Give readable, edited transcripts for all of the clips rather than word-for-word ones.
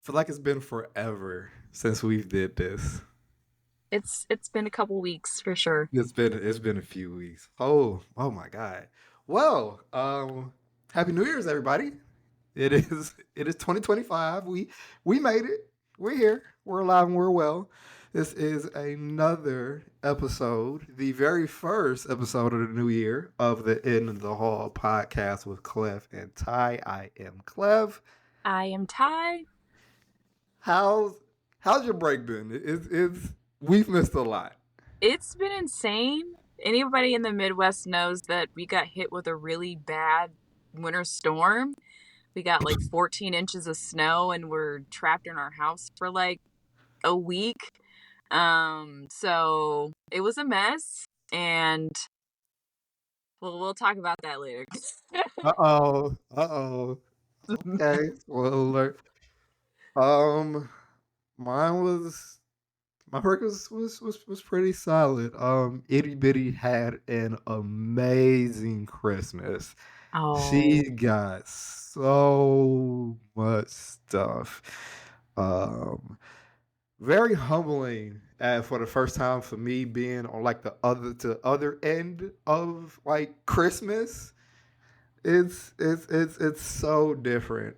feel like it's been forever since we've did this. It's been a couple weeks for sure. It's been a few weeks. Oh my God. Well, Happy New Year's, everybody. It is 2025. We made it. We're here. We're alive and we're well. This is another episode, the very first episode of the new year of the In the Hall podcast with Clef and Ty. I am Clef. I am Ty. How's how's your break been? It's we've missed a lot. It's been insane. Anybody in the Midwest knows that we got hit with a really bad winter storm. We got like 14 inches of snow and we're trapped in our house for like a week. So it was a mess and we'll talk about that later. Uh-oh. Uh-oh. Okay. Well, um, mine was my perk was pretty solid. Itty Bitty had an amazing Christmas. She Oh, got so much stuff. Um, Very humbling. For the first time for me being on like the other end of like Christmas. It's so different.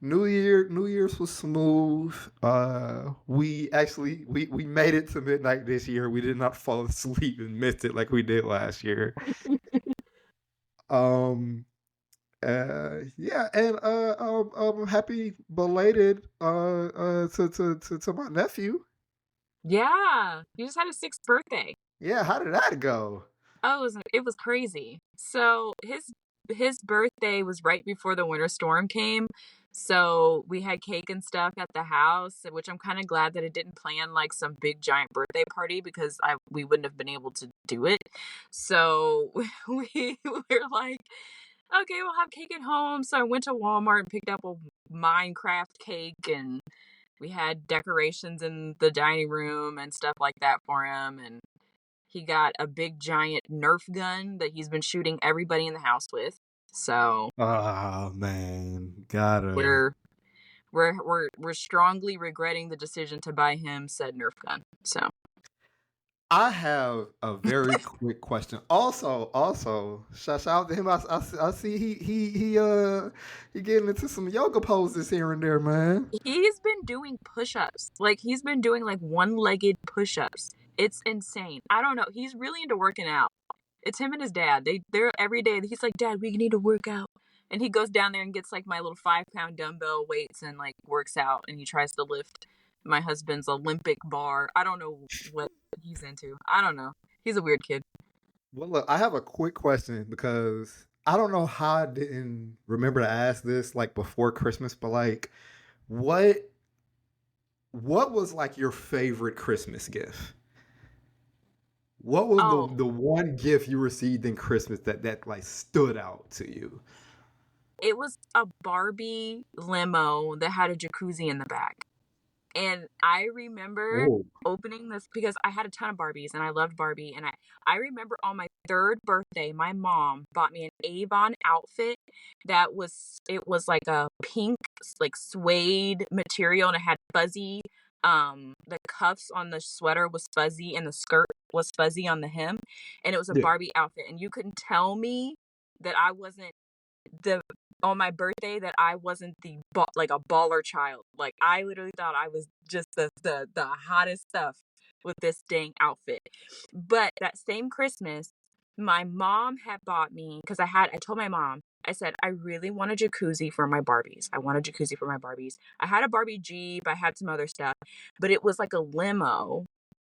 New Year's was smooth. We made it to midnight this year. We did not fall asleep and missed it like we did last year. Um yeah, and happy belated to my nephew. yeah. You just had a sixth birthday. Yeah, how did that go? Oh, it was crazy. So his birthday was right before the winter storm came. So we had cake and stuff at the house, which I'm kind of glad that it didn't plan like some big giant birthday party because we wouldn't have been able to do it. So we were like, okay, we'll have cake at home. So I went to Walmart and picked up a Minecraft cake and we had decorations in the dining room and stuff like that for him and he got a big giant Nerf gun that he's been shooting everybody in the house with. So Oh man, gotta. we're we're strongly regretting the decision to buy him said Nerf gun. So I have a very quick question. Also, shout out to him. I see he getting into some yoga poses here and there, man. he's been doing push-ups. Like he's been doing like one-legged push-ups. It's insane. I don't know. He's really into working out. It's him and his dad. They're every day. He's like, Dad, we need to work out. And he goes down there and gets like my little 5 pound dumbbell weights and like works out and he tries to lift my husband's Olympic bar. I don't know what he's into. I don't know. He's a weird kid. Well, look, I have a quick question because I don't know how I didn't remember to ask this like before Christmas, but like, what what was like your favorite Christmas gift? What was Oh, the one gift you received in Christmas that like stood out to you? it was a Barbie limo that had a jacuzzi in the back. And I remember Oh, opening this because I had a ton of Barbies and I loved Barbie. And I remember on my third birthday, my mom bought me an Avon outfit it was like a pink, like suede material and it had fuzzy, the cuffs on the sweater was fuzzy and the skirt was fuzzy on the hem. And it was a yeah. Barbie outfit. And you couldn't tell me that I wasn't the on my birthday that I wasn't like a baller child. Like I literally thought I was just the hottest stuff with this dang outfit. But that same Christmas, my mom had bought me because I told my mom I said I really want a jacuzzi for my Barbies. I want a jacuzzi for my Barbies. I had a Barbie Jeep, I had some other stuff, but it was like a limo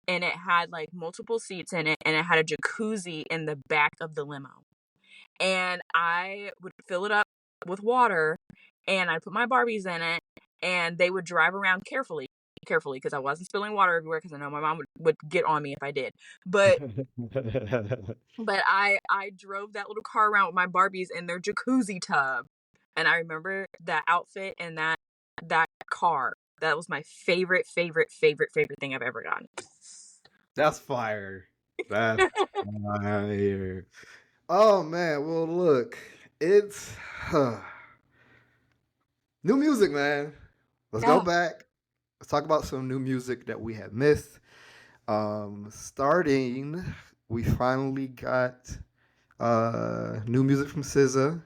and it had like multiple seats in it and it had a jacuzzi in the back of the limo and I would fill it up with water and I'd put my Barbies in it and they would drive around carefully because I wasn't spilling water everywhere because I know my mom would get on me if I did. But I drove that little car around with my Barbies in their jacuzzi tub. And I remember that outfit and that car. That was my favorite thing I've ever gotten. That's fire. That's fire. Oh man, well look, it's new music, man. Let's go Oh, back. Let's talk about some new music that we have missed. Starting, we finally got new music from SZA,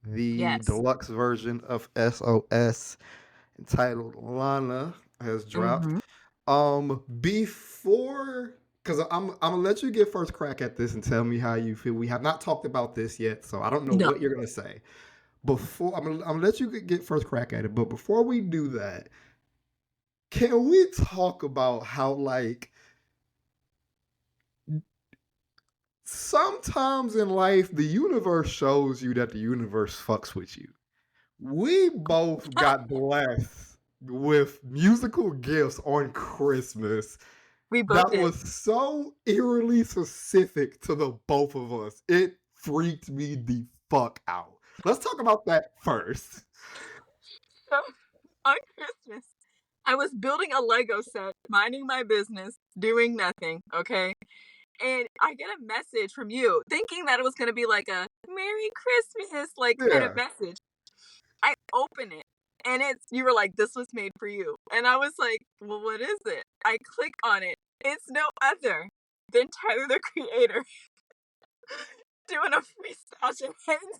the yes. deluxe version of SOS entitled Lana has dropped. Mm-hmm. Before, because I'm gonna let you get first crack at this and tell me how you feel. We have not talked about this yet, so I don't know No. what you're gonna say. Before I'm gonna let you get first crack at it, but before we do that, can we talk about how like sometimes in life the universe shows you that the universe fucks with you? We both got blessed with musical gifts on Christmas We both that did. was so eerily specific to the both of us. It freaked me the fuck out. Let's talk about that first. So on Christmas, I was building a Lego set, minding my business, doing nothing, okay? And I get a message from you, thinking that it was gonna be like a Merry Christmas, like kind of Yeah. message. I open it and you were like, this was made for you. And I was like, well, what is it? I click on it. It's no other than Tyler the Creator doing a freestyle shenanigans.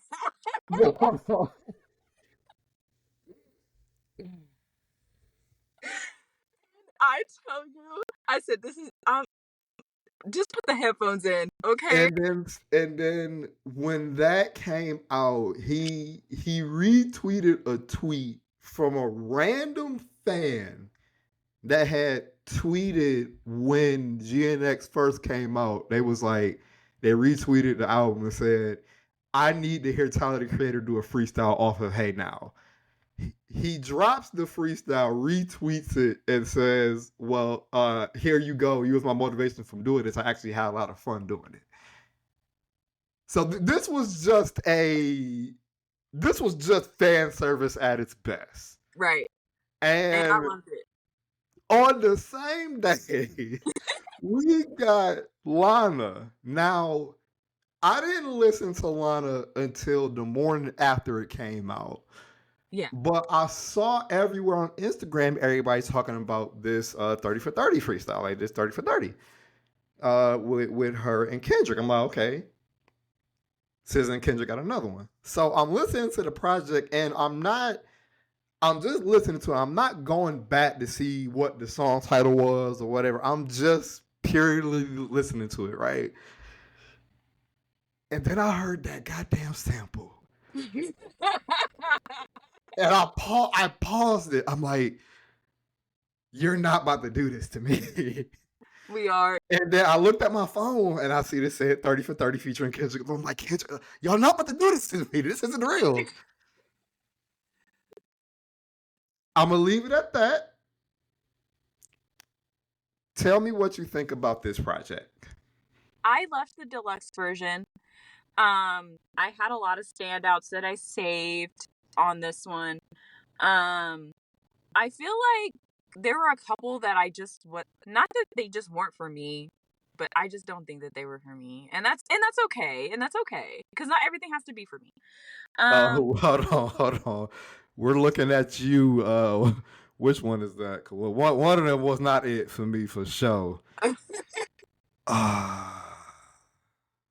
I tell you, I said, this is just put the headphones in, okay? And then when that came out, he retweeted a tweet from a random fan that had tweeted when GNX first came out. They was like, they retweeted the album and said, I need to hear Tyler the Creator do a freestyle off of Hey Now. He drops the freestyle, retweets it, and says, well, here you go. You was my motivation from doing this. I actually had a lot of fun doing it. So this was just fan service at its best. Right. And I And loved it. on the same day, we got Lana. Now, I didn't listen to Lana until the morning after it came out. Yeah. But I saw everywhere on Instagram everybody talking about this 30 for 30 freestyle, like this 30 for 30 with her and Kendrick. I'm like, okay, SZA and Kendrick got another one. So I'm listening to the project and I'm just listening to it. I'm not going back to see what the song title was or whatever. I'm just purely listening to it, right? And then I heard that goddamn sample. And I paused it. I'm like, you're not about to do this to me. We are. And then I looked at my phone and I see this said 30 for 30 featuring Kendrick. I'm like, Kendrick, y'all not about to do this to me. This isn't real. I'm gonna leave it at that. Tell me what you think about this project. I left the deluxe version. I had a lot of standouts that I saved on this one. Um, I feel like there were a couple that I just what not that they just weren't for me, but I just don't think that they were for me. And that's okay. And that's okay because not everything has to be for me. Um Hold on. We're looking at you. Which one is that? Well, one of them was not it for me for sure.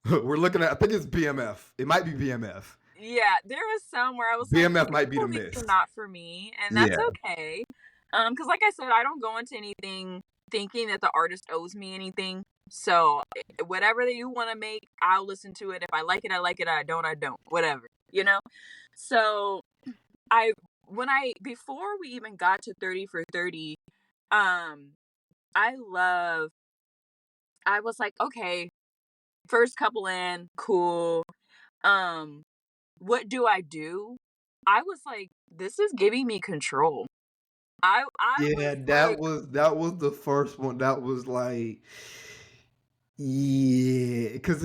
We're looking at. I think it's BMF. It might be BMF. yeah, there was some where I was like, BMF okay, might be the well, these are miss. not for me, and that's Yeah. okay. Because like I said, I don't go into anything thinking that the artist owes me anything. So whatever that you want to make, I'll listen to it. If I like it, I like it. I don't, I don't. Whatever, you know. So I when I before we even got to 30 for 30, um, I love. I was like, okay, first couple in, cool. Um, what do I do? I was like, this is giving me control. I was Yeah, like, that was the first one. That was like, yeah, because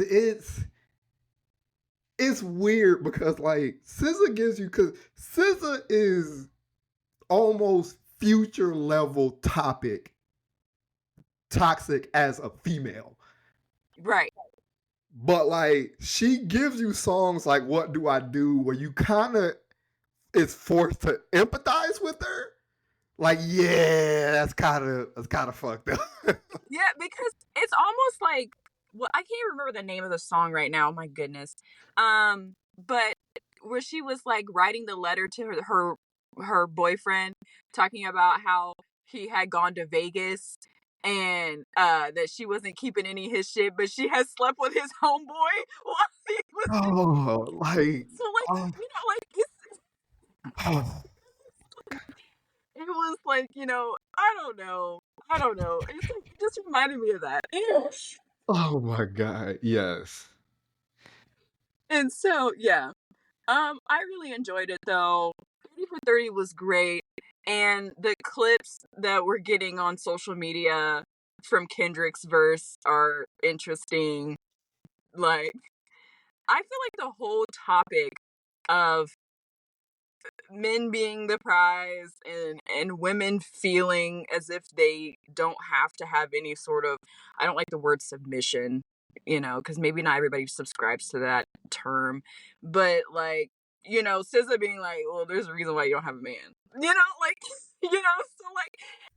it's weird because like SZA gives you because SZA is almost future level toxic as a female. right, But like she gives you songs like What Do I Do where you kind of is forced to empathize with her. Like, yeah, that's kind of fucked up. Yeah, because it's almost like, well, I can't remember the name of the song right now. My goodness. But where she was like writing the letter to her boyfriend, talking about how he had gone to Vegas and that she wasn't keeping any of his shit, but she had slept with his homeboy while he was in. Oh, like, So like, oh, like oh, it was like, I don't know. It's like, it just reminded me of that. Yeah. oh my God, yes. And so, yeah. I really enjoyed it though. 30 for 30 was great. And the clips that we're getting on social media from Kendrick's verse are interesting. Like, I feel like the whole topic of men being the prize and women feeling as if they don't have to have any sort of, I don't like the word submission, because maybe not everybody subscribes to that term, but like, SZA being like, well, there's a reason why you don't have a man, like, so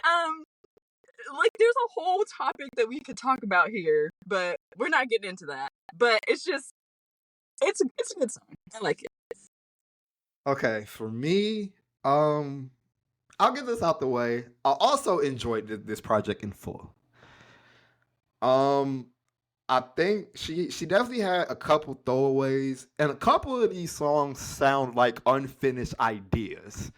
um like there's a whole topic that we could talk about here, but we're not getting into that. But it's just, it's a good song. I like it. Okay, for me, um, I'll get this out the way. I also enjoyed this project in full. Um, I think she definitely had a couple throwaways, and a couple of these songs sound like unfinished ideas.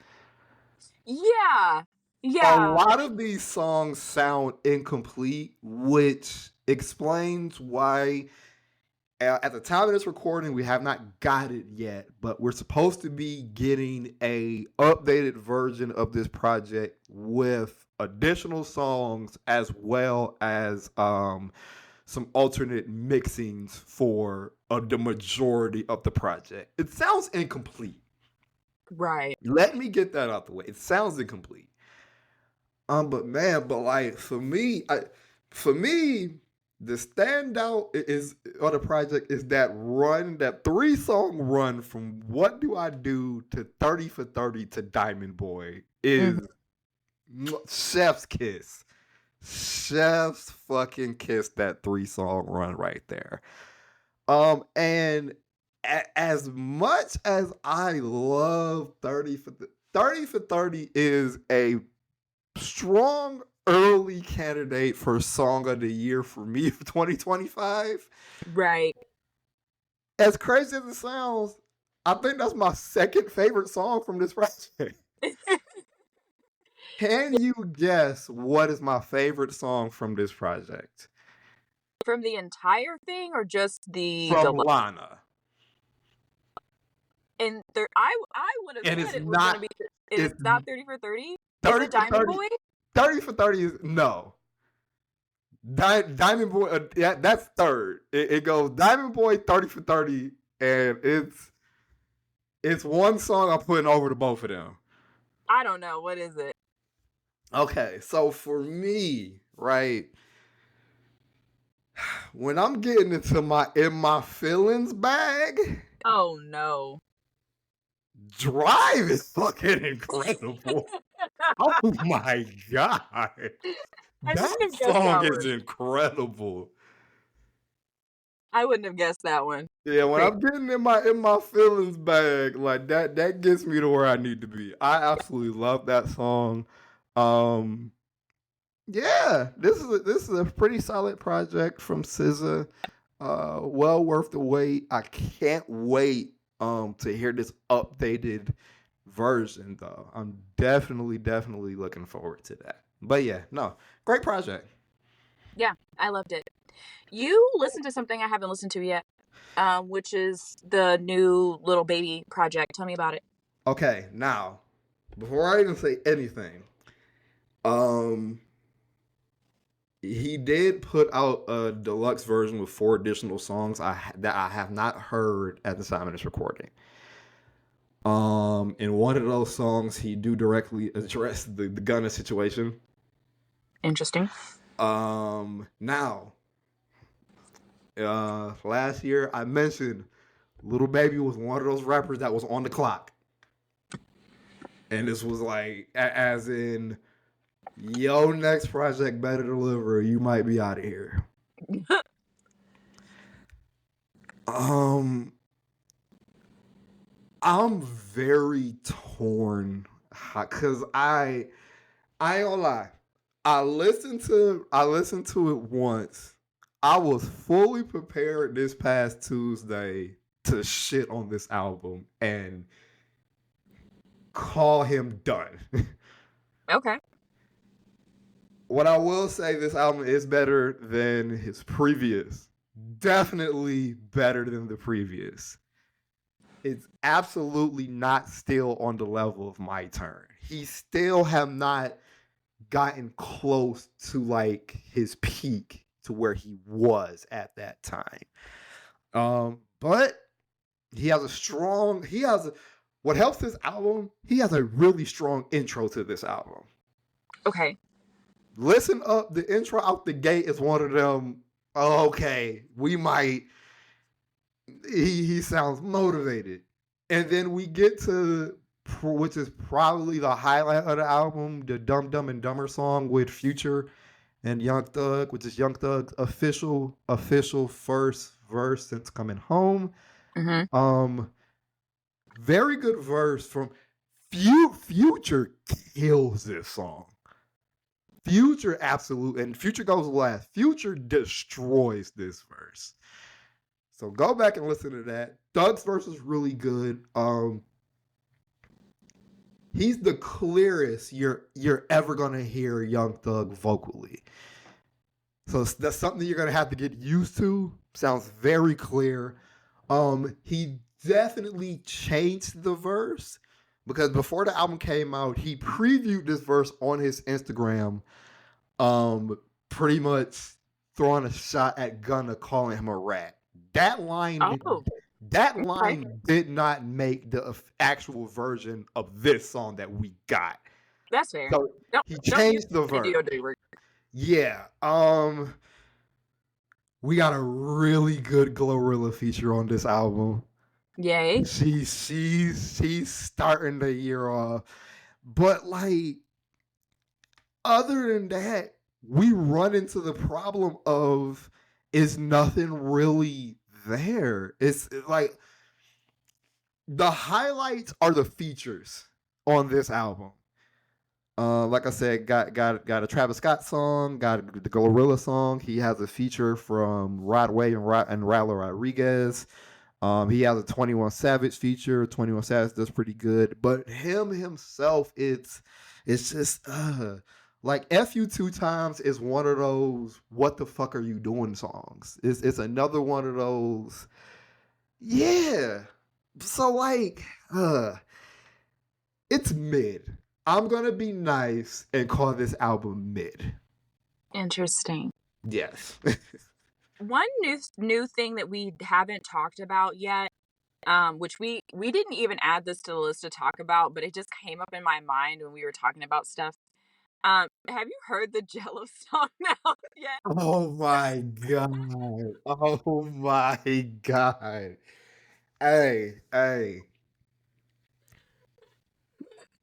Yeah. A Yeah. lot of these songs sound incomplete, which explains why at the time of this recording we have not got it yet, but we're supposed to be getting a updated version of this project with additional songs as well as some alternate mixings for the majority of the project. It sounds incomplete. Right. Let me get that out the way. It sounds incomplete. But man, but like for me, the standout is on the project is that 3 song run from What Do I Do to 30 for 30 to Diamond Boy Mhm. is chef's kiss. Chef's fucking kiss, that 3 song run right there. And as much as I love 30 for 30 is a strong early candidate for song of the year for me for 2025. Right. As crazy as it sounds, I think that's my second favorite song from this project. Can you guess what is my favorite song from this project? From the entire thing or just From Lana. and there I would have And said it was going to be, it is it's not 30 for 30. Is 30 it for Diamond 30. Boy? 30 for 30 is no. Diamond Boy, that's third. It goes Diamond Boy 30 for 30, and it's one song I'm putting over to both of them. I don't know. What is it? Okay, so for me, right, when I'm getting into my in my feelings bag, Oh no. Drive is fucking incredible. Oh my god. I That wouldn't have guessed song that is one. incredible. I wouldn't have guessed that one. Yeah, when Crazy. I'm getting in my feelings bag, like that gets me to where I need to be. I absolutely love that song. Um yeah, this is a pretty solid project from SZA. Well worth the wait. I can't wait to hear this updated version though. I'm definitely looking forward to that. But yeah, no, great project. Yeah, I loved it. You listened to something I haven't listened to yet, which is the new Little Baby project. Tell me about it. Okay, now before I even say anything, um, he did put out a deluxe version with 4 additional songs that I have not heard at the time of this recording. In one of those songs, he do directly address the Gunna situation. Interesting. Now, last year I mentioned Little Baby was one of those rappers that was on the clock. And this was like, as in, yo, next project better deliver. You might be out of here. Um, I'm very torn because I ain't gonna lie. I listened to it once. I was fully prepared this past Tuesday to shit on this album and call him done. Okay. What I will say, this album is better than his previous. Definitely better than the previous. It's absolutely not still on the level of My Turn. He still have not gotten close to like his peak to where he was at that time. But what helps this album, he has a really strong intro to this album. Okay. Listen up, the intro out the gate is one of them, oh, okay, we might, he sounds motivated. And then we get to, which is probably the highlight of the album, the Dumb Dumb and Dumber song with Future and Young Thug, which is Young Thug's official first verse since coming home. Mm-hmm. Very good verse from Future kills this song. Future and Future goes last. Future destroys this verse. So go back and listen to that. Thug's verse is really good. He's the clearest you're ever gonna hear Young Thug vocally. So that's something you're gonna have to get used to. Sounds very clear. He definitely changed the verse because before the album came out, he previewed this verse on his Instagram, pretty much throwing a shot at Gunna, calling him a rat. That line, Oh, that okay. line did not make the actual version of this song that we got. That's fair. So he Don't use changed the to do verse. your dirty work. Yeah. We got a really good Glorilla feature on this album. Yay. She's starting the year off. But like, other than that, we run into the problem of is nothing really there. It's like the highlights are the features on this album. Like I said, got a Travis Scott song, got the Glorilla song. He has a feature from Rod Wave and Ralo Rodriguez. He has a 21 Savage feature. 21 Savage does pretty good, but him himself, it's just like F You Two Times is one of those what the fuck are you doing songs. It's another one of those, yeah. So like, it's mid. I'm gonna be nice and call this album mid. Interesting. Yes. One new thing that we haven't talked about yet, which we didn't even add this to the list to talk about, but it just came up in my mind when we were talking about stuff. Have you heard the Jello song now yet? Oh my god. Oh my god. Hey.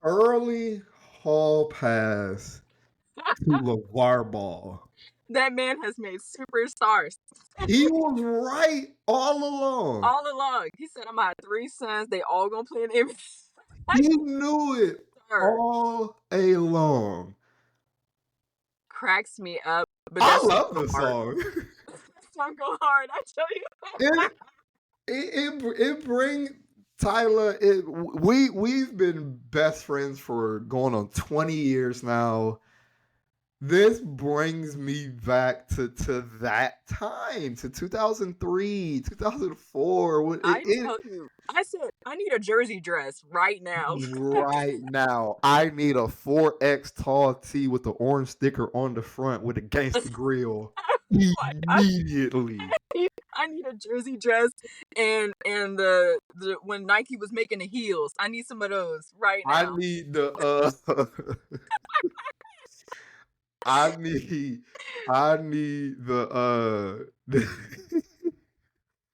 Early hall pass to LeVar Ball. That man has made superstars He was right all along. all along. He said, "I'm gonna have 3 sons. They all gonna play an NBA." He knew it Sir, all along. cracks me up, but I that song love go this hard. song. That song go hard. I tell you. it it bring Tyler. We've been best friends for going on 20 years now. This brings me back to that time, to 2003, 2004. I tell you. I said I need a jersey dress right now. Right now, I need a 4X tall tee with the orange sticker on the front with a gangster grill Like, immediately. I need a jersey dress and the when Nike was making the heels. I need some of those right I now. need the I need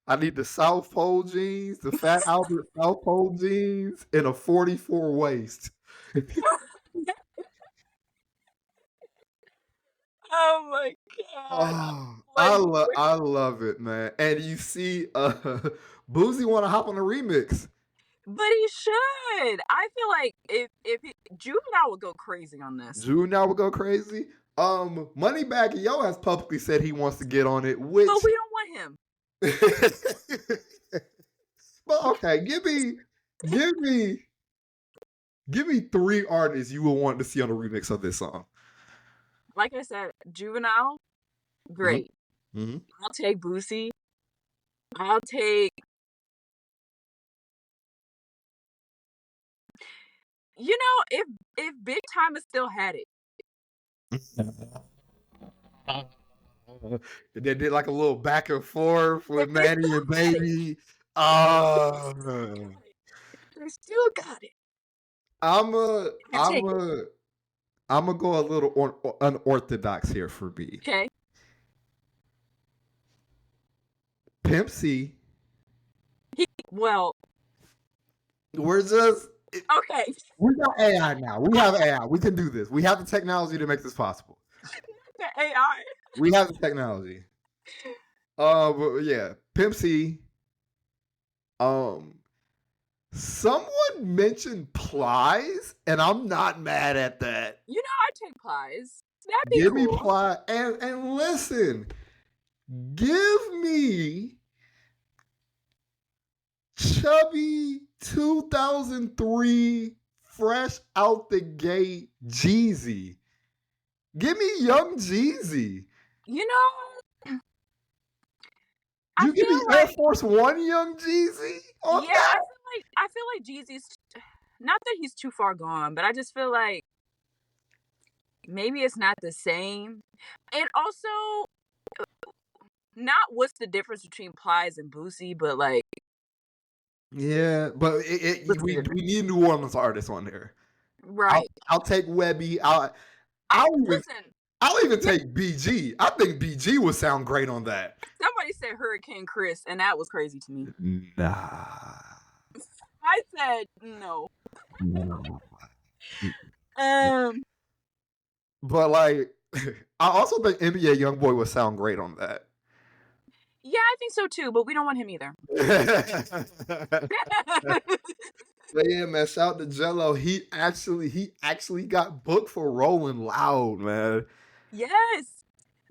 I need the South Pole jeans, the Fat Albert South Pole jeans, and a 44 waist. Oh my god. Oh, Like, I love it, man. And you see, Boozy want to hop on a remix. but he should. I feel like Juvenile would go crazy on this. Drew now would go crazy. Moneybag Yo has publicly said he wants to get on it, But which. we don't want him. But okay, give me, give me three artists you would want to see on a remix of this song. Like I said, Juvenile, great. Mm-hmm. I'll take Boosie. I'll take. You know, if Big Time still had it. They did like a little back and forth If with they Manny still and got it. Baby. They still got it. I'm a, I take it. I'm gonna go a little unorthodox here for me. Okay. Pimp C. Well, We're just okay. we got AI now. We have AI. We can do this. We have the technology to make this possible. The AI. We have the technology. But yeah, Pimp C. Someone mentioned Plies, and I'm not mad at that. You know, I take Plies. That'd be Give me cool. Plies, and listen, give me chubby 2003 fresh out the gate Jeezy. Give me young Jeezy. You know, I You give me feel Air like Force One young Jeezy on yeah, that? I feel like Jeezy's not that he's too far gone, but I just feel like maybe it's not the same. And also not what's the difference between Plies and Boosie, but like Yeah, but what's the we difference? need New Orleans artists on there. Right. I'll take Webby. I'll even Listen, I'll even take BG. I think BG would sound great on that. somebody said Hurricane Chris, and that was crazy to me. Nah. I said no. No. Um, But like, I also think NBA YoungBoy would sound great on that. yeah, I think so too, but we don't want him either. But yeah, man, shout out to Jello. He actually got booked for Rolling Loud, man. Yes,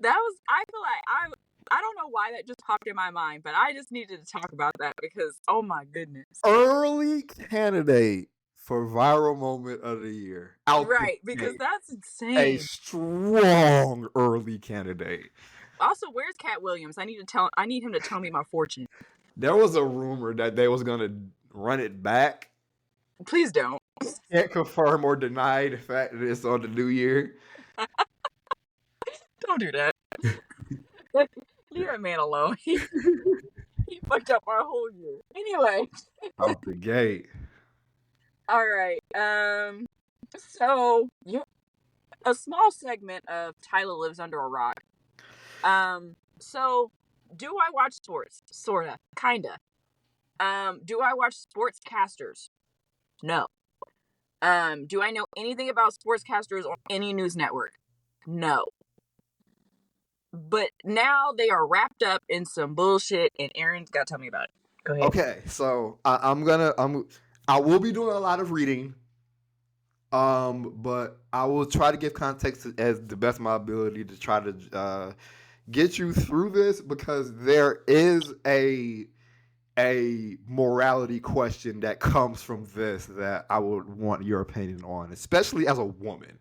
that was. I feel like I don't know why that just popped in my mind, but I just needed to talk about that because oh my goodness. Early candidate for viral moment of the year. Out Right, the because gate. that's A insane. strong early candidate. Also, where's Cat Williams? I need him to tell me my fortune. There was a rumor that they was gonna run it back. Please don't. Can't confirm or deny the fact that it's on the new year. Don't do that. Leave that man alone. He fucked up our whole year. Anyway. Out the gate. All right. So a small segment of Tyler lives under a rock. So do I watch sports? Sorta. Kinda. Do I watch sportscasters? No. Do I know anything about sportscasters on any news network? No. But now they are wrapped up in some bullshit, and Aaron's got to tell me about it. Go ahead. Okay, so I will be doing a lot of reading. But I will try to give context as the best of my ability to try to get you through this because there is a morality question that comes from this that I would want your opinion on, especially as a woman.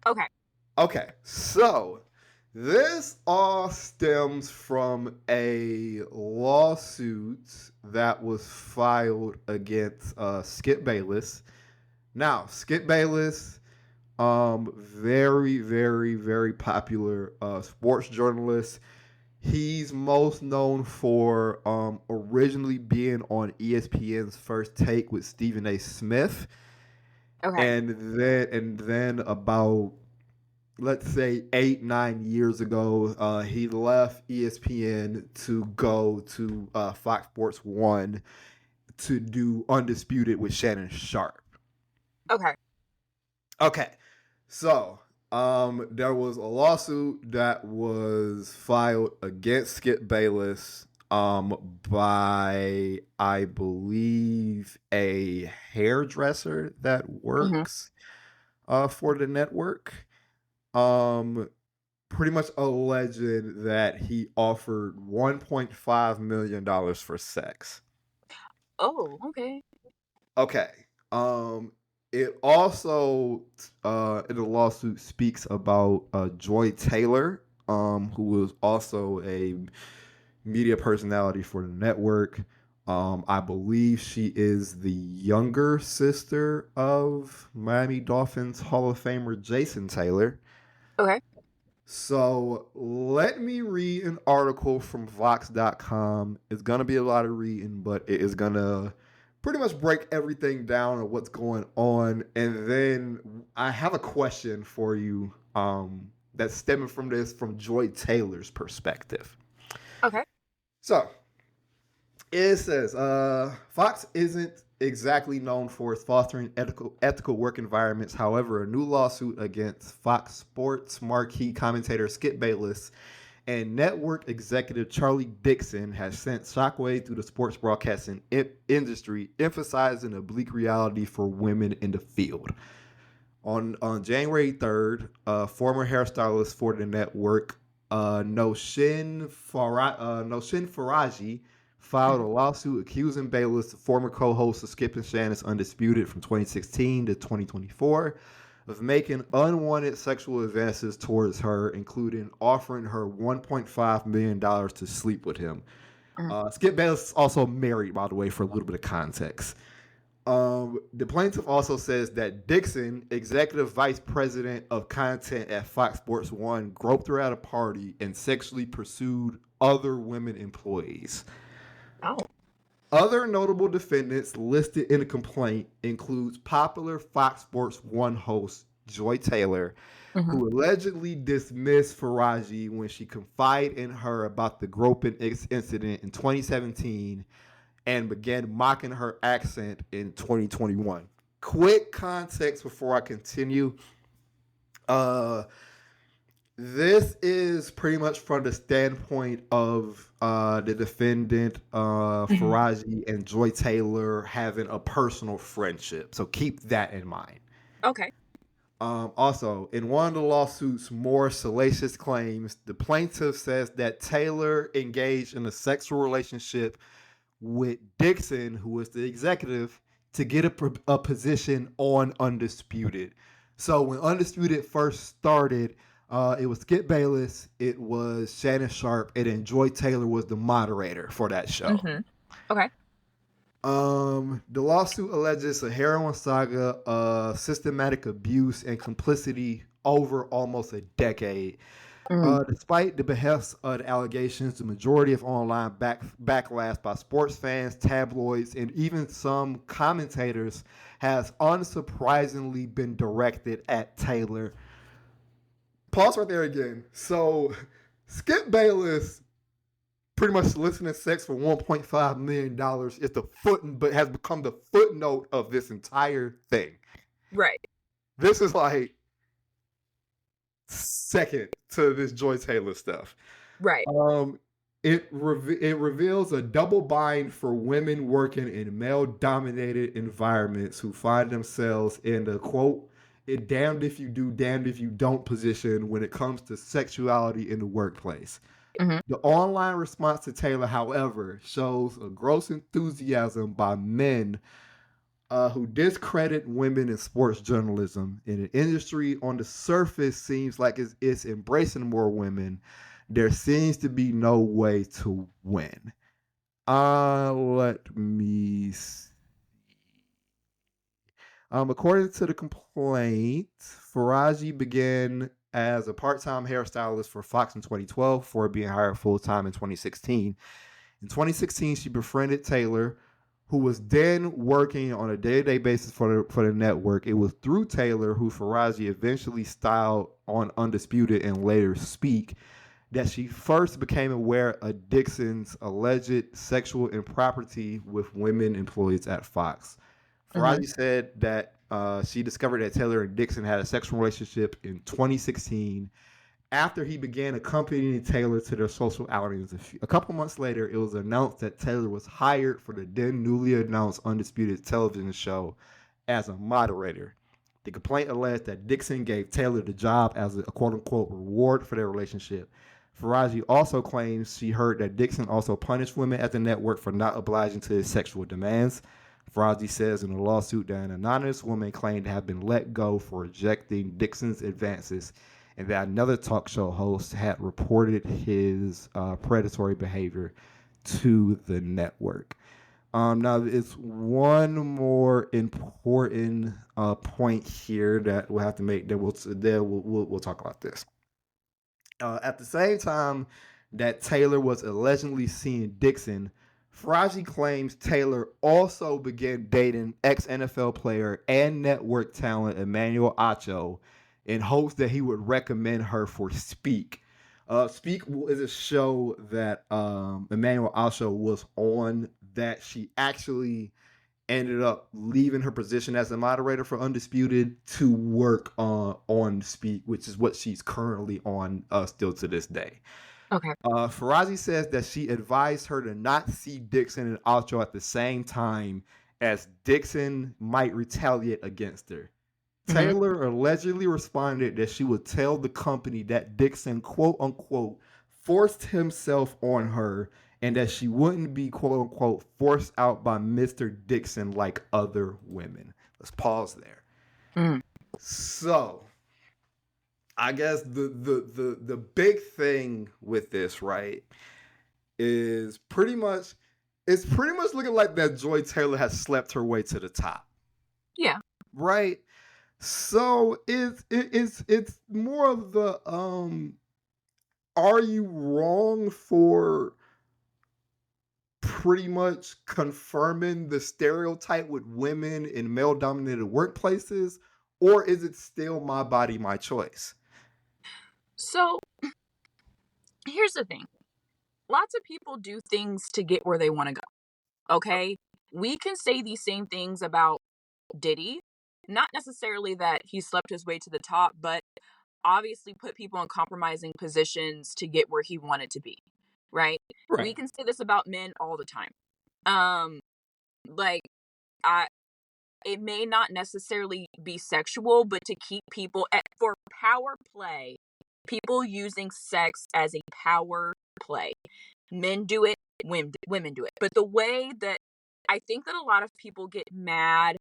Okay. Okay, so this all stems from a lawsuit that was filed against Skip Bayless. Now, Skip Bayless, very, very, very popular sports journalist. He's most known for originally being on ESPN's First Take with Stephen A. Smith. Okay. And then about, let's say 8-9 years ago, he left ESPN to go to Fox Sports 1 to do Undisputed with Shannon Sharp. Okay. Okay. So, there was a lawsuit that was filed against Skip Bayless by, I believe, a hairdresser that Hmm. works for the network. Um, Pretty much alleged that he offered $1.5 million for sex. Oh, okay. Okay. Um, it also in the lawsuit speaks about Joy Taylor, who was also a media personality for the network. I believe she is the younger sister of Miami Dolphins Hall of Famer Jason Taylor. Okay. So let me read an article from Vox.com. It's gonna be a lot of reading, but it is gonna pretty much break everything down of what's going on. And then I have a question for you that's stemming from this from Joy Taylor's perspective. Okay. So it says Fox isn't exactly known for its fostering ethical work environments. However, a new lawsuit against Fox Sports marquee commentator Skip Bayless and network executive Charlie Dixon has sent shockwave through the sports broadcasting industry, emphasizing a bleak reality for women in the field. On January 3rd, former hairstylist for the network, Noshin Faraji, filed a Hmm. lawsuit accusing Bayless, former co-host of Skip and Shannon's Undisputed from 2016 to 2024, of making unwanted sexual advances towards her, including offering her $1.5 million to sleep with him. Hmm. Skip Bayless is also married, by the way, for a little bit of context. The plaintiff also says that Dixon, executive vice president of content at Fox Sports One, groped her at a party and sexually pursued other women employees. Oh. Other notable defendants listed in the complaint includes popular Fox Sports One host Joy Taylor, Hmm. who allegedly dismissed Faraji when she confided in her about the groping incident in 2017 and began mocking her accent in 2021. Quick context before I continue. Uh, this is pretty much from the standpoint of the defendant, Hmm. Faraji and Joy Taylor having a personal friendship. So keep that in mind. Okay. Also, in one of the lawsuit's more salacious claims, the plaintiff says that Taylor engaged in a sexual relationship with Dixon, who was the executive, to get a position on Undisputed. So when Undisputed first started, it was Skip Bayless, it was Shannon Sharp, and then Joy Taylor was the moderator for that show. Hmm. Okay. The lawsuit alleges a heroin saga, systematic abuse, and complicity over almost a decade. Mm. Despite the behest of the allegations, the majority of online backlash by sports fans, tabloids, and even some commentators has unsurprisingly been directed at Taylor. Pause right there again. So, Skip Bayless pretty much soliciting sex for $1.5 million is the but has become the footnote of this entire thing. Right. This is like second to this Joy Taylor stuff. Right. Um, it reveals a double bind for women working in male dominated environments who find themselves in the quote, it damned if you do, damned if you don't position when it comes to sexuality in the workplace. Hmm. The online response to Taylor, however, shows a gross enthusiasm by men who discredit women in sports journalism in an industry on the surface seems like it's embracing more women. There seems to be no way to win. Let me see. According to the complaint, Faraji began as a part-time hairstylist for Fox in 2012 before being hired full-time in 2016. In 2016, she befriended Taylor, who was then working on a day-to-day basis for the network. It was through Taylor who Faraji eventually styled on Undisputed and later Speak that she first became aware of Dixon's alleged sexual impropriety with women employees at Fox. Hmm. Faraji said that She discovered that Taylor and Dixon had a sexual relationship in 2016 after he began accompanying Taylor to their social outings. A couple months later, it was announced that Taylor was hired for the then newly announced Undisputed television show as a moderator. The complaint alleged that Dixon gave Taylor the job as a quote unquote reward for their relationship. Faraji also claims she heard that Dixon also punished women at the network for not obliging to his sexual demands. Faraji says in a lawsuit that an anonymous woman claimed to have been let go for rejecting Dixon's advances and that another talk show host had reported his predatory behavior to the network. Now, it's one more important point here that we'll have to make. That we'll talk about this. At the same time that Taylor was allegedly seeing Dixon, Faraji claims Taylor also began dating ex-NFL player and network talent Emmanuel Acho in hopes that he would recommend her for Speak. Speak is a show that Emmanuel Acho was on that she actually ended up leaving her position as a moderator for Undisputed to work on Speak, which is what she's currently on still to this day. Okay. Farazi says that she advised her to not see Dixon and Alcho at the same time as Dixon might retaliate against her. Taylor allegedly responded that she would tell the company that Dixon, quote unquote, forced himself on her and that she wouldn't be, quote unquote, forced out by Mr. Dixon like other women. Let's pause there. Mm. So, I guess the big thing with this, right, is pretty much looking like that Joy Taylor has slept her way to the top. Yeah. Right? So it's more of the are you wrong for pretty much confirming the stereotype with women in male dominated workplaces, or is it still my body, my choice? So here's the thing. Lots of people do things to get where they want to go. Okay? We can say these same things about Diddy. Not necessarily that he slept his way to the top, but obviously put people in compromising positions to get where he wanted to be. Right? We Right. can say this about men all the time. Like I it may not necessarily be sexual, but to keep people for power play, people using sex as a power play. Men do it, women do it. But the way that I think that a lot of people get mad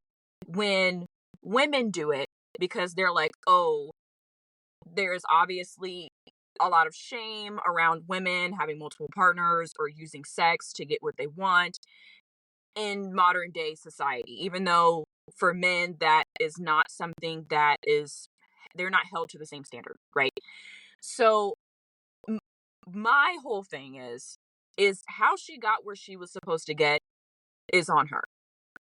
when women do it because they're like, oh, there's obviously a lot of shame around women having multiple partners or using sex to get what they want in modern day society, even though for men that is not something that is they're not held to the same standard, right? So my whole thing is how she got where she was supposed to get is on her,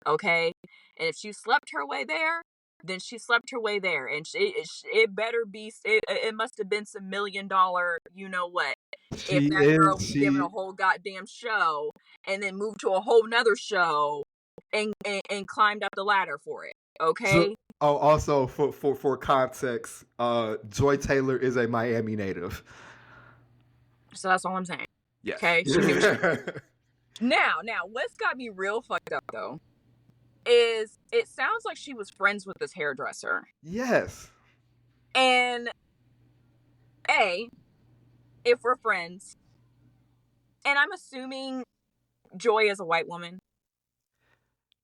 okay? And if she slept her way there, then she slept her way there, and it better be it must have been some $1 million, you know what? If She that girl is was given a she whole goddamn show and then moved to a whole nother show and climbed up the ladder for it, so okay? oh also for context, Joy Taylor is a Miami native. So that's all I'm saying. Yes. Okay, she knew what she was. Now, what's got me real fucked up though is it sounds like she was friends with this hairdresser. Yes. And A, if we're friends, and I'm assuming Joy is a white woman.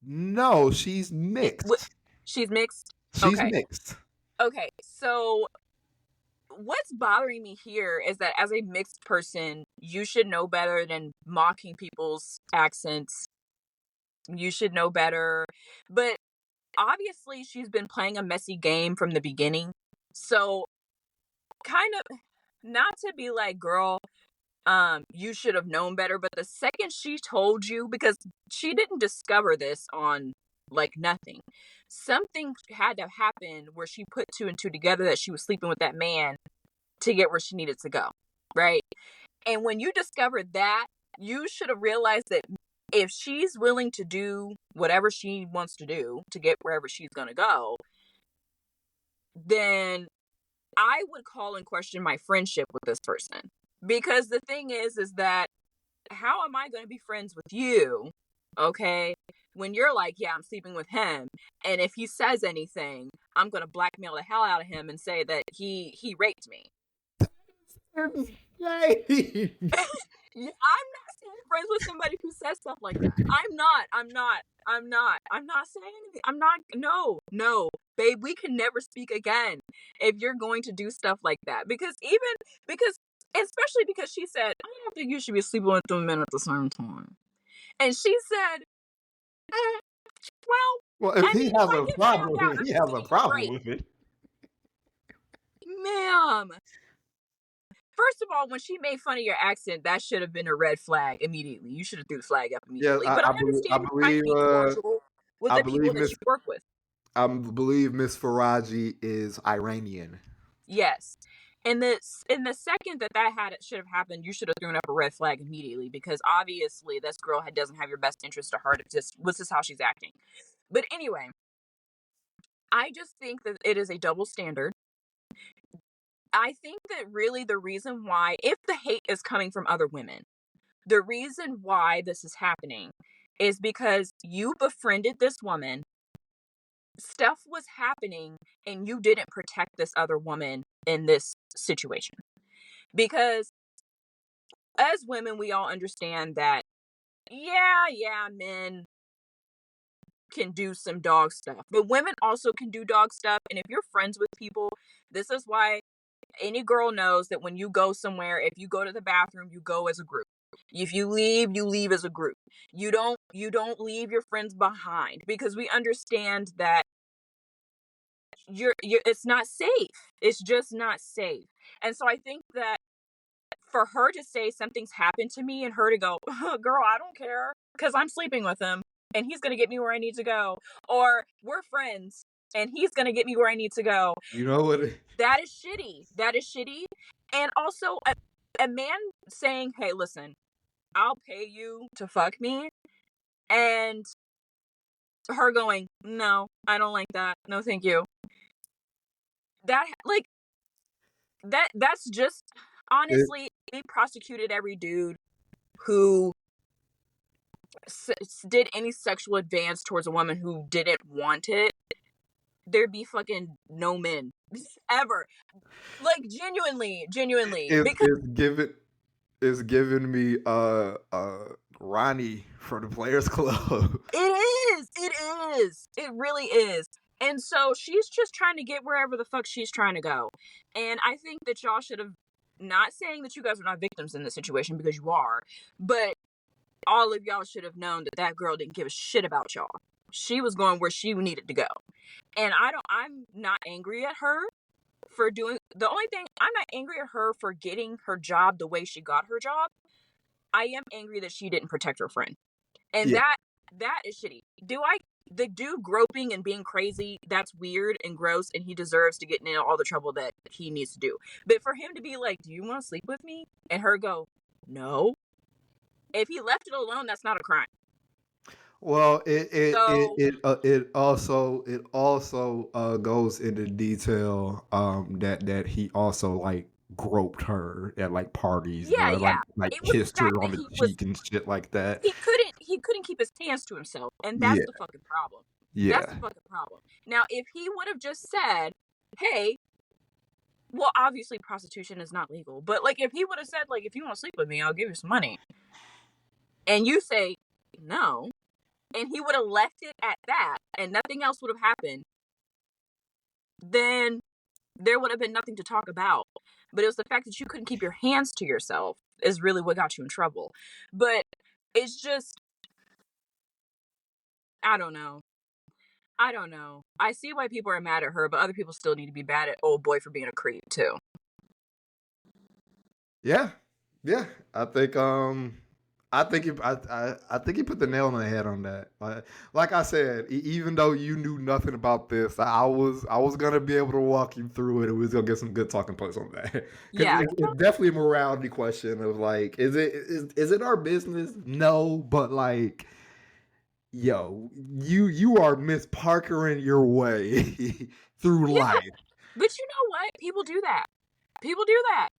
No, she's It, mixed. she's mixed. She's Okay. mixed. Okay. So what's bothering me here is that as a mixed person, you should know better than mocking people's accents. You should know better. But obviously, she's been playing a messy game from the beginning. So, kind of not to be like, girl, you should have known better. But the second she told you, because she didn't discover this on like nothing, something had to happen where she put two and two together that she was sleeping with that man to get where she needed to go. Right. And when you discovered that, you should have realized that if she's willing to do whatever she wants to do to get wherever she's gonna go, then I would call and question my friendship with this person. Because the thing is that how am I going to be friends with you, okay, when you're like, yeah, I'm sleeping with him, and if he says anything, I'm going to blackmail the hell out of him and say that he raped me. I'm not staying friends with somebody who says stuff like that. I'm not saying anything. I'm not. No, babe. We can never speak again if you're going to do stuff like that. Because, especially because she said, I don't think you should be sleeping with 2 men at the same time. And she said, "Mm, well, Well, if I he mean, if has I a get found out, problem, I'm he just has a gonna eat problem grape, with it. ma'am." First of all, when she made fun of your accent, that should have been a red flag immediately. You should have threw the flag up Yeah, immediately. But I understand you're trying to be cordial with I the people believe that Miss you work with. I believe Miss Faraji is Iranian. Yes. And the second that should have happened, you should have thrown up a red flag immediately because obviously this girl doesn't have your best interest at heart. It's just this is how she's acting. But anyway, I just think that it is a double standard. I think that really the reason why, if the hate is coming from other women, the reason why this is happening is because you befriended this woman, stuff was happening, and you didn't protect this other woman in this situation. Because as women, we all understand that, yeah, men can do some dog stuff, but women also can do dog stuff. And if you're friends with people, this is why any girl knows that when you go somewhere, if you go to the bathroom, you go as a group. If you leave as a group. You don't leave your friends behind because we understand that you're it's not safe. It's just not safe. And so I think that for her to say something's happened to me and her to go, girl, I don't care because I'm sleeping with him and he's going to get me where I need to go. Or we're friends and he's going to get me where I need to go. You know what? That is shitty. That is shitty. And also, a man saying, hey, listen, I'll pay you to fuck me. And her going, no, I don't like that. No, thank you. That, like, that's just, It, honestly, they prosecuted every dude who did any sexual advance towards a woman who didn't want it. There'd be fucking no men ever. Like, genuinely. it's Because it's giving it's giving me Ronnie from the Players Club. it really is. And so she's just trying to get wherever the fuck she's trying to go. And I think that y'all should have, not saying that you guys are not victims in this situation because you are, but all of y'all should have known that that girl didn't give a shit about y'all. She was going where she needed to go. And I'm not angry at her for doing, the only thing, I'm not angry at her for getting her job the way she got her job. I am angry that she didn't protect her friend. And Yeah. that is shitty. The dude groping and being crazy, that's weird and gross, and he deserves to get in all the trouble that he needs to do. But for him to be like, do you want to sleep with me? And her go, no. If he left it alone, that's not a crime. Well, So it also goes into detail that he also like groped her at like parties, yeah, yeah. like It was the kissed fact her on that the cheek and shit like that. he couldn't keep his hands to himself, and that's Yeah, the fucking problem. That's the yeah. fucking problem. Now, if he would have just said, "Hey," well, obviously prostitution is not legal, but like if he would have said, like, "If you want to sleep with me, I'll give you some money," and you say no, and he would have left it at that, and nothing else would have happened, then there would have been nothing to talk about. But it was the fact that you couldn't keep your hands to yourself is really what got you in trouble. But it's just, I don't know. I don't know. I see why people are mad at her, but other people still need to be mad at old boy for being a creep too. Yeah, yeah. I think I think I think you put the nail on the head on that. Like I said, even though you knew nothing about this, I was gonna be able to walk you through it, and we was gonna get some good talking points on that. Because Yeah. it's definitely a morality question of like, is it our business? No, but like, yo, you are Miss Parkering your way through Yeah. life. But you know what? People do that. People do that.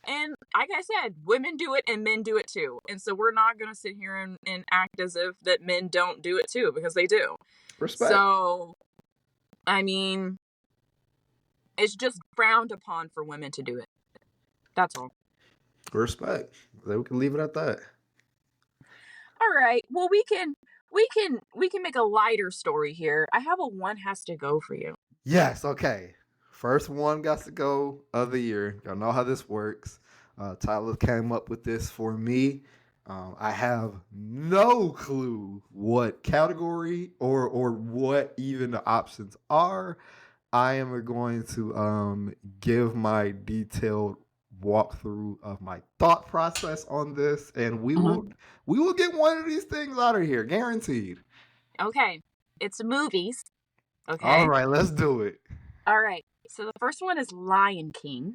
And like I said, women do it and men do it too. And so we're not going to sit here and act as if that men don't do it too, because they do. Respect, So, I mean, it's just frowned upon for women to do it. That's all. respect. So we can leave it at that. All right. Well, we can make a lighter story here. I have a one has to go for you. Yes, okay. First one got to go of the year. Y'all know how this works. Tyler came up with this for me. I have no clue what category or what even the options are. I am going to give my detailed walkthrough of my thought process on this, and Mhm. we will get one of these things out of here, guaranteed. Okay. It's movies. All Okay. right, let's do it. All right. So the first one is Lion King,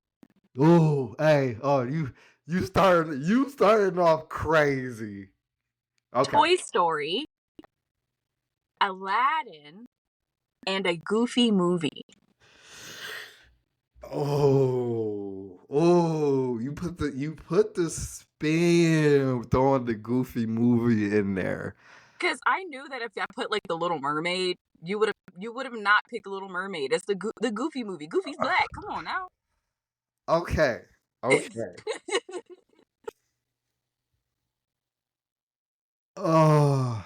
Oh, hey, oh, you started off crazy. Okay. Toy Story, Aladdin, and a Goofy movie. You put the spin throwing the Goofy movie in there. Because I knew that if I put like the Little Mermaid, you would have not picked the Little Mermaid. It's the Goofy movie. Goofy's black. Come on now. Okay, okay. Oh,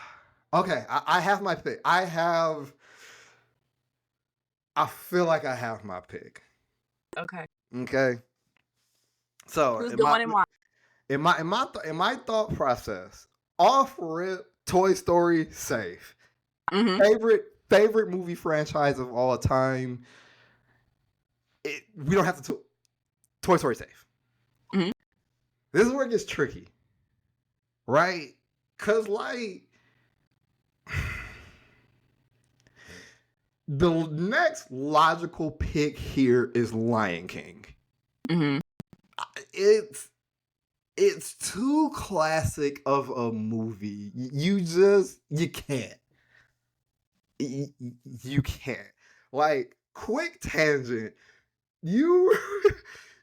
okay. I have my pick. I feel like I have my pick. Okay. Okay. So Who's going and why? in my thought process, off rip, Toy Story safe. Mm-hmm. Favorite movie franchise of all time. We don't have to. Toy Story safe. Mm-hmm. This is where it gets tricky, right? Cause like the next logical pick here is Lion King. Mm-hmm. It's too classic of a movie. You can't. You can't. Like, quick tangent. You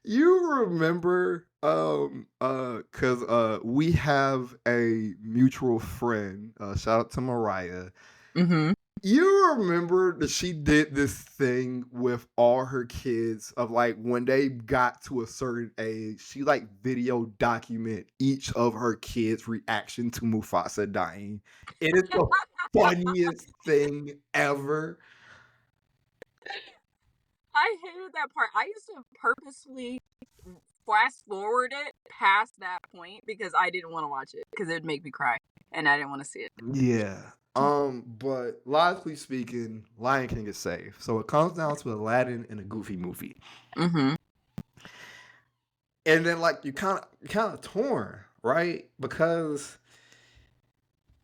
you remember cuz we have a mutual friend, shout out to Mariah. Mm-hmm. You remember that she did this thing with all her kids of like when they got to a certain age, she like video document each of her kids' reaction to Mufasa dying. It is the funniest thing ever. I hated that part. I used to purposely fast forward it past that point because I didn't want to watch it because it would make me cry and I didn't want to see it. Yeah. But logically speaking, Lion King is safe. So it comes down to Aladdin and a Goofy movie. Mm-hmm. And then like you kind of torn, right? Because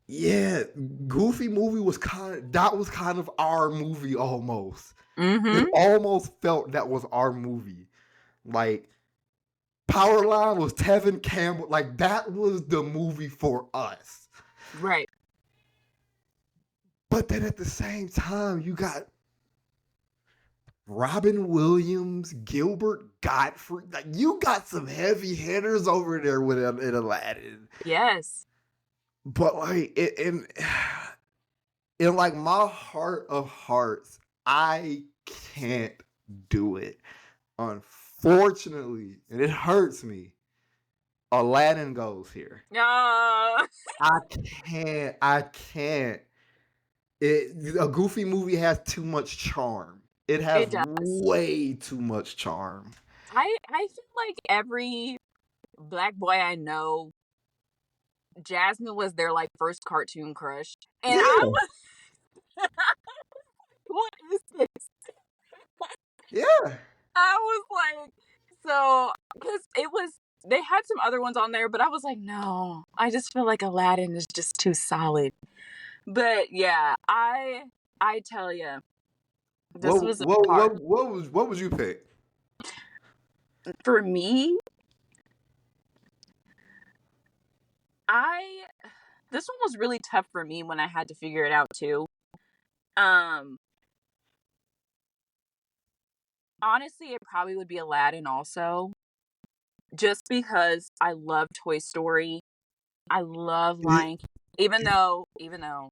yeah, Goofy movie was kind of our movie almost. It Mm-hmm. almost felt that was our movie. Like Powerline was Tevin Campbell, like that was the movie for us. Right. But then at the same time, you got Robin Williams, Gilbert Gottfried. Like you got some heavy hitters over there with in Aladdin. Yes. But like in like my heart of hearts, I can't do it. Unfortunately, and it hurts me. Aladdin goes here. Uh, I can't. I can't. A Goofy movie has too much charm. It has it does. way too much charm. I feel like every black boy I know, Jasmine was their like first cartoon crush, and I Yeah, was, what is this? yeah. I was like, so because it was They had some other ones on there, but I was like, no. I just feel like Aladdin is just too solid. But yeah, I tell you, this was hard What would you pick? for me. I This one was really tough for me when I had to figure it out too. Um, Honestly, it probably would be Aladdin also, just because I love Toy Story. I love Lion King. Even though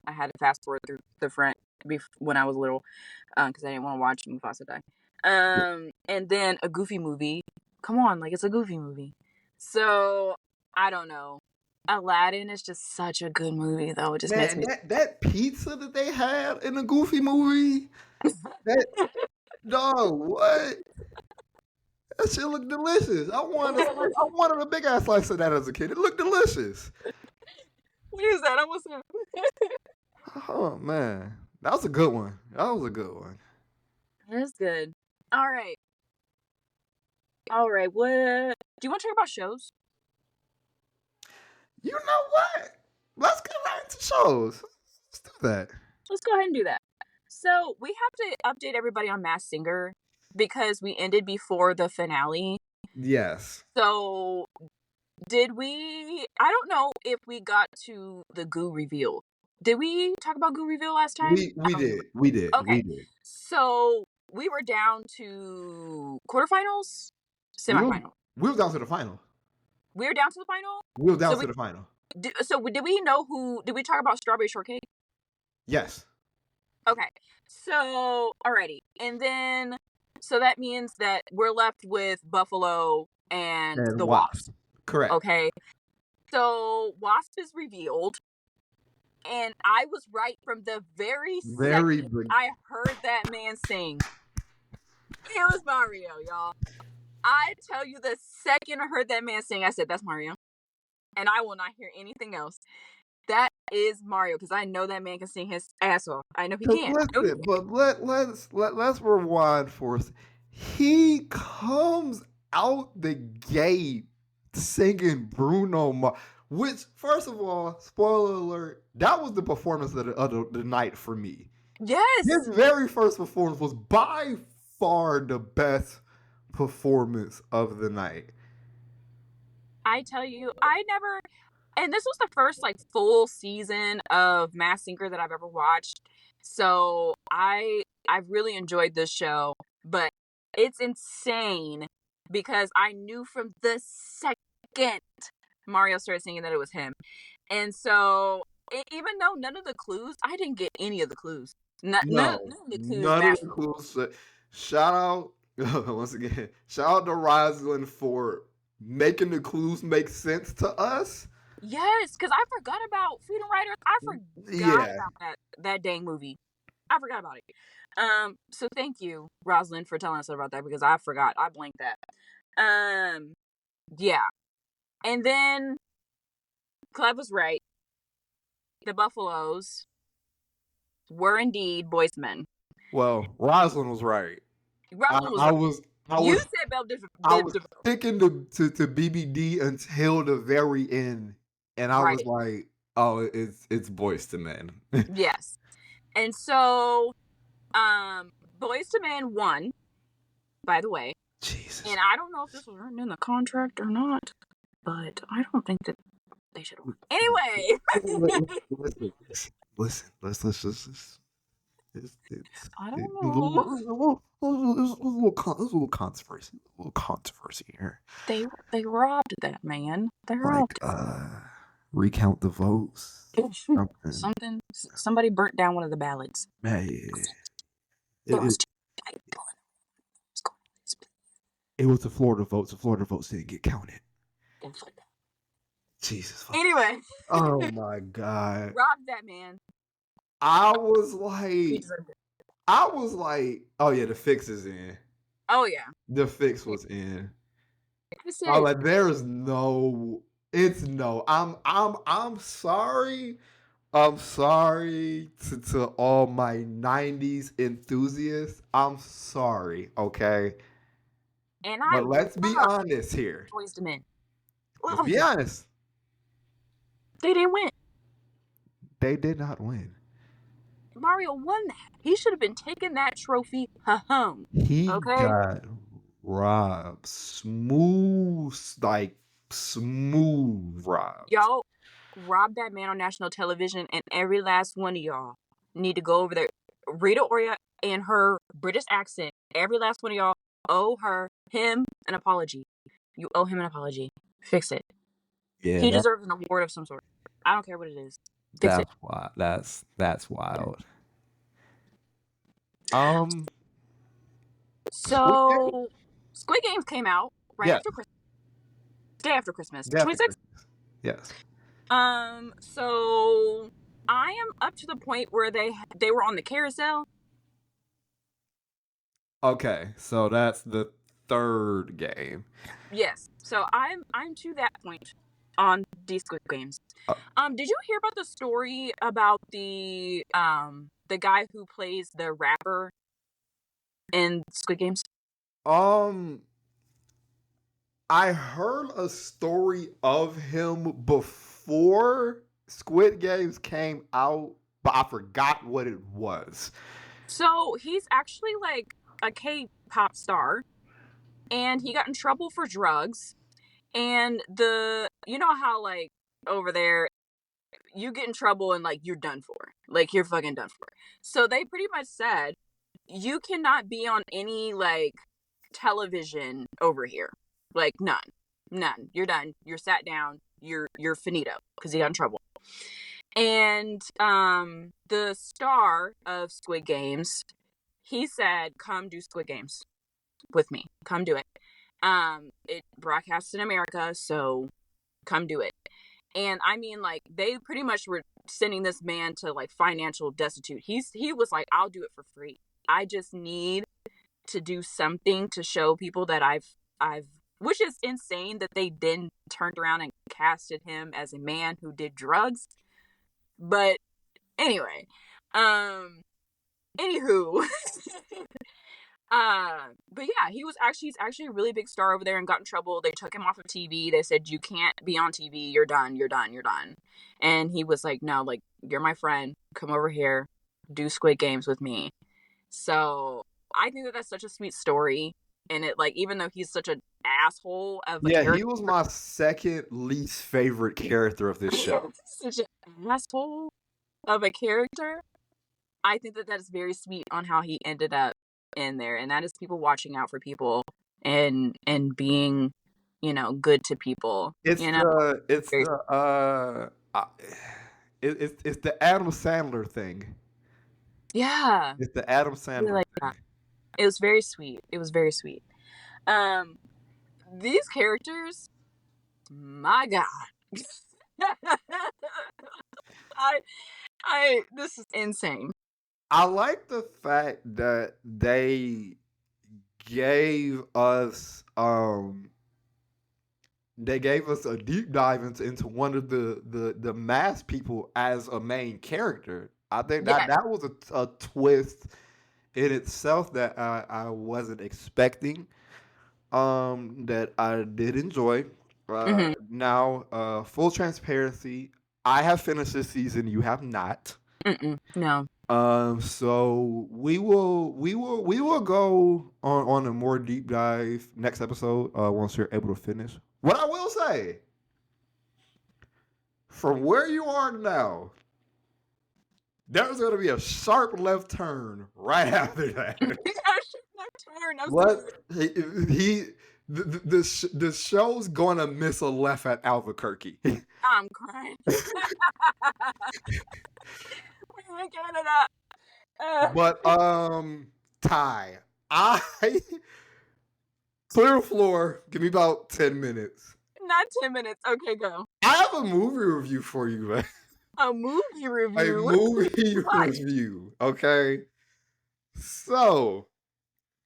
I had to fast forward through the front when I was little, because I didn't want to watch Mufasa die. And then a Goofy movie. Come on, like it's a Goofy movie. So I don't know. Aladdin is just such a good movie, though. It just makes Man, me. that pizza that they had in the Goofy movie, that dog, what? That shit looked delicious. I wanted a big ass slice of that as a kid. It looked delicious. What is that? I almost. Oh man, that was a good one. That was a good one. It is good. All right. All right. What do you want to talk about shows? You know what? Let's get right into shows. Let's do that. Let's go ahead and do that. So we have to update everybody on Mass Singer because we ended before the finale. Yes. So did we? I don't know if we got to the goo reveal. Did we talk about goo reveal last time? We did. We did. Okay. We did. So we were down to quarterfinals, We were, semifinal. we were down to the final. We were down to the final. We were down So to the final. did we know who? Did we talk about Strawberry Shortcake? Yes. Okay. So alrighty, and then so that means that we're left with Buffalo and And the Wasp. Correct. Okay. So Wasp is revealed, and I was right from the very second I heard that man sing. It was Mario, y'all. I tell you, the second I heard that man sing, I said, "That's Mario," and I will not hear anything else. That is Mario, because I know that man can sing his ass off. I know he can. Listen, but let's rewind for us. He comes out the gate singing Bruno Mars, which, first of all, spoiler alert, that was the performance of the night for me. Yes. His very first performance was by far the best performance of the night. I tell you, and this was the first like full season of Mass Singer that I've ever watched. So I've really enjoyed this show, but it's insane because I knew from the second Mario started singing that it was him. And so even though none of the clues, I didn't get any of the clues. None of the clues None of the matched. clues. Shout out once again. Shout out to Rosalind for making the clues make sense to us. Yes, because I forgot about Freedom Riders. I forgot about that dang movie. I forgot about it. So thank you, Rosalind, for telling us about that because I forgot. I blanked that. Yeah. And then Cleb was right. The Buffaloes were indeed boys to men. Well, Rosalind was right. Rosalind was I right. was You said Belle I was sticking to BBD until the very end, and I was like, "Oh, it's boys to men." Yes, and so, boys to men won. By the way, Jesus. And I don't know if this was written in the contract or not, but I don't think that they should have won. Anyway, listen. I don't know. There's a little controversy. A little controversy here. They robbed that man. They robbed. Recount the votes. Somebody burnt down one of the ballots. Man, it was the Florida votes. The Florida votes didn't get counted. Jesus. Anyway. Oh my God. Robbed that man. I was like, oh yeah, the fix is in. Oh yeah. The fix was in. I like, there's no, it's no. I'm sorry. I'm sorry to all my 90s enthusiasts. I'm sorry, okay? And but let's be honest here. Boys to men. Let's be Lovely. honest. They didn't win. They did not win. Mario won that. He should have been taking that trophy home. He Okay? got robbed. Smooth, like smooth robbed. Y'all robbed that man on national television, and every last one of y'all need to go over there. Rita Ora and her British accent, every last one of y'all owe him an apology. You owe him an apology. Fix it. Yeah, He deserves an award of some sort. I don't care what it is. Fix it. that's wild. That's wild. Um, Squid Game? So, Squid Games came out right Yes, after Christmas, day after Christmas, day after 26th. Christmas. Yes. So I am up to the point where they were on the carousel. Okay, so that's the third game. Yes. So I'm to that point on these Squid Games. Uh, Did you hear about the story about the guy who plays the rapper in Squid Games? um, I heard a story of him before Squid Games came out, but I forgot what it was. So he's actually like a K-pop star, and he got in trouble for drugs. And you know how like over there you get in trouble and like you're done for. Like you're fucking done for. So they pretty much said you cannot be on any like television over here. Like none. None. You're done. You're sat down. You're finito because he got in trouble. And the star of Squid Games, he said, "Come do Squid Games with me. Come do it." It broadcasts in America, so come do it. And I mean, like, they pretty much were sending this man to like financial destitute. He was like, "I'll do it for free. I just need to do something to show people that I've which is insane that they then turned around and casted him as a man who did drugs. But anyway, um anywho, but yeah, he's actually a really big star over there and got in trouble. They took him off of TV. They said, "You can't be on TV. You're done. You're done. You're done." And he was like, "No, like you're my friend. Come over here, do Squid Games with me." So I think that that's such a sweet story. And it like even though he's such an asshole of a Yeah, he character, was my second least favorite character of this show. such an asshole of a character, I think that that's very sweet on how he ended up in there, and that is people watching out for people and being, good to people. It's You know, the it's very, the it's the Adam Sandler thing. yeah, It's the Adam really Sandler like thing. that. It was very sweet. It was very sweet. Um, these characters, my God, I, this is insane. I like the fact that gave us um they gave us a deep dive into one of the masked people as a main character. I think Yeah. that was a twist in itself that I wasn't expecting. That I did enjoy. Mm-hmm. Now, full transparency, I have finished this season. You have not. Mm-mm. No. So we will go on a more deep dive next episode. Once you're able to finish. What I will say, from where you are now, there's going to be a sharp left turn right after that. I'm What he the show's gonna miss a left at Albuquerque. I'm crying. We're in Canada. But Ty, I clear floor. Give me about 10 minutes. Not 10 minutes. Okay, go. I have a movie review for you, man. A movie review. A movie What? review. Okay. So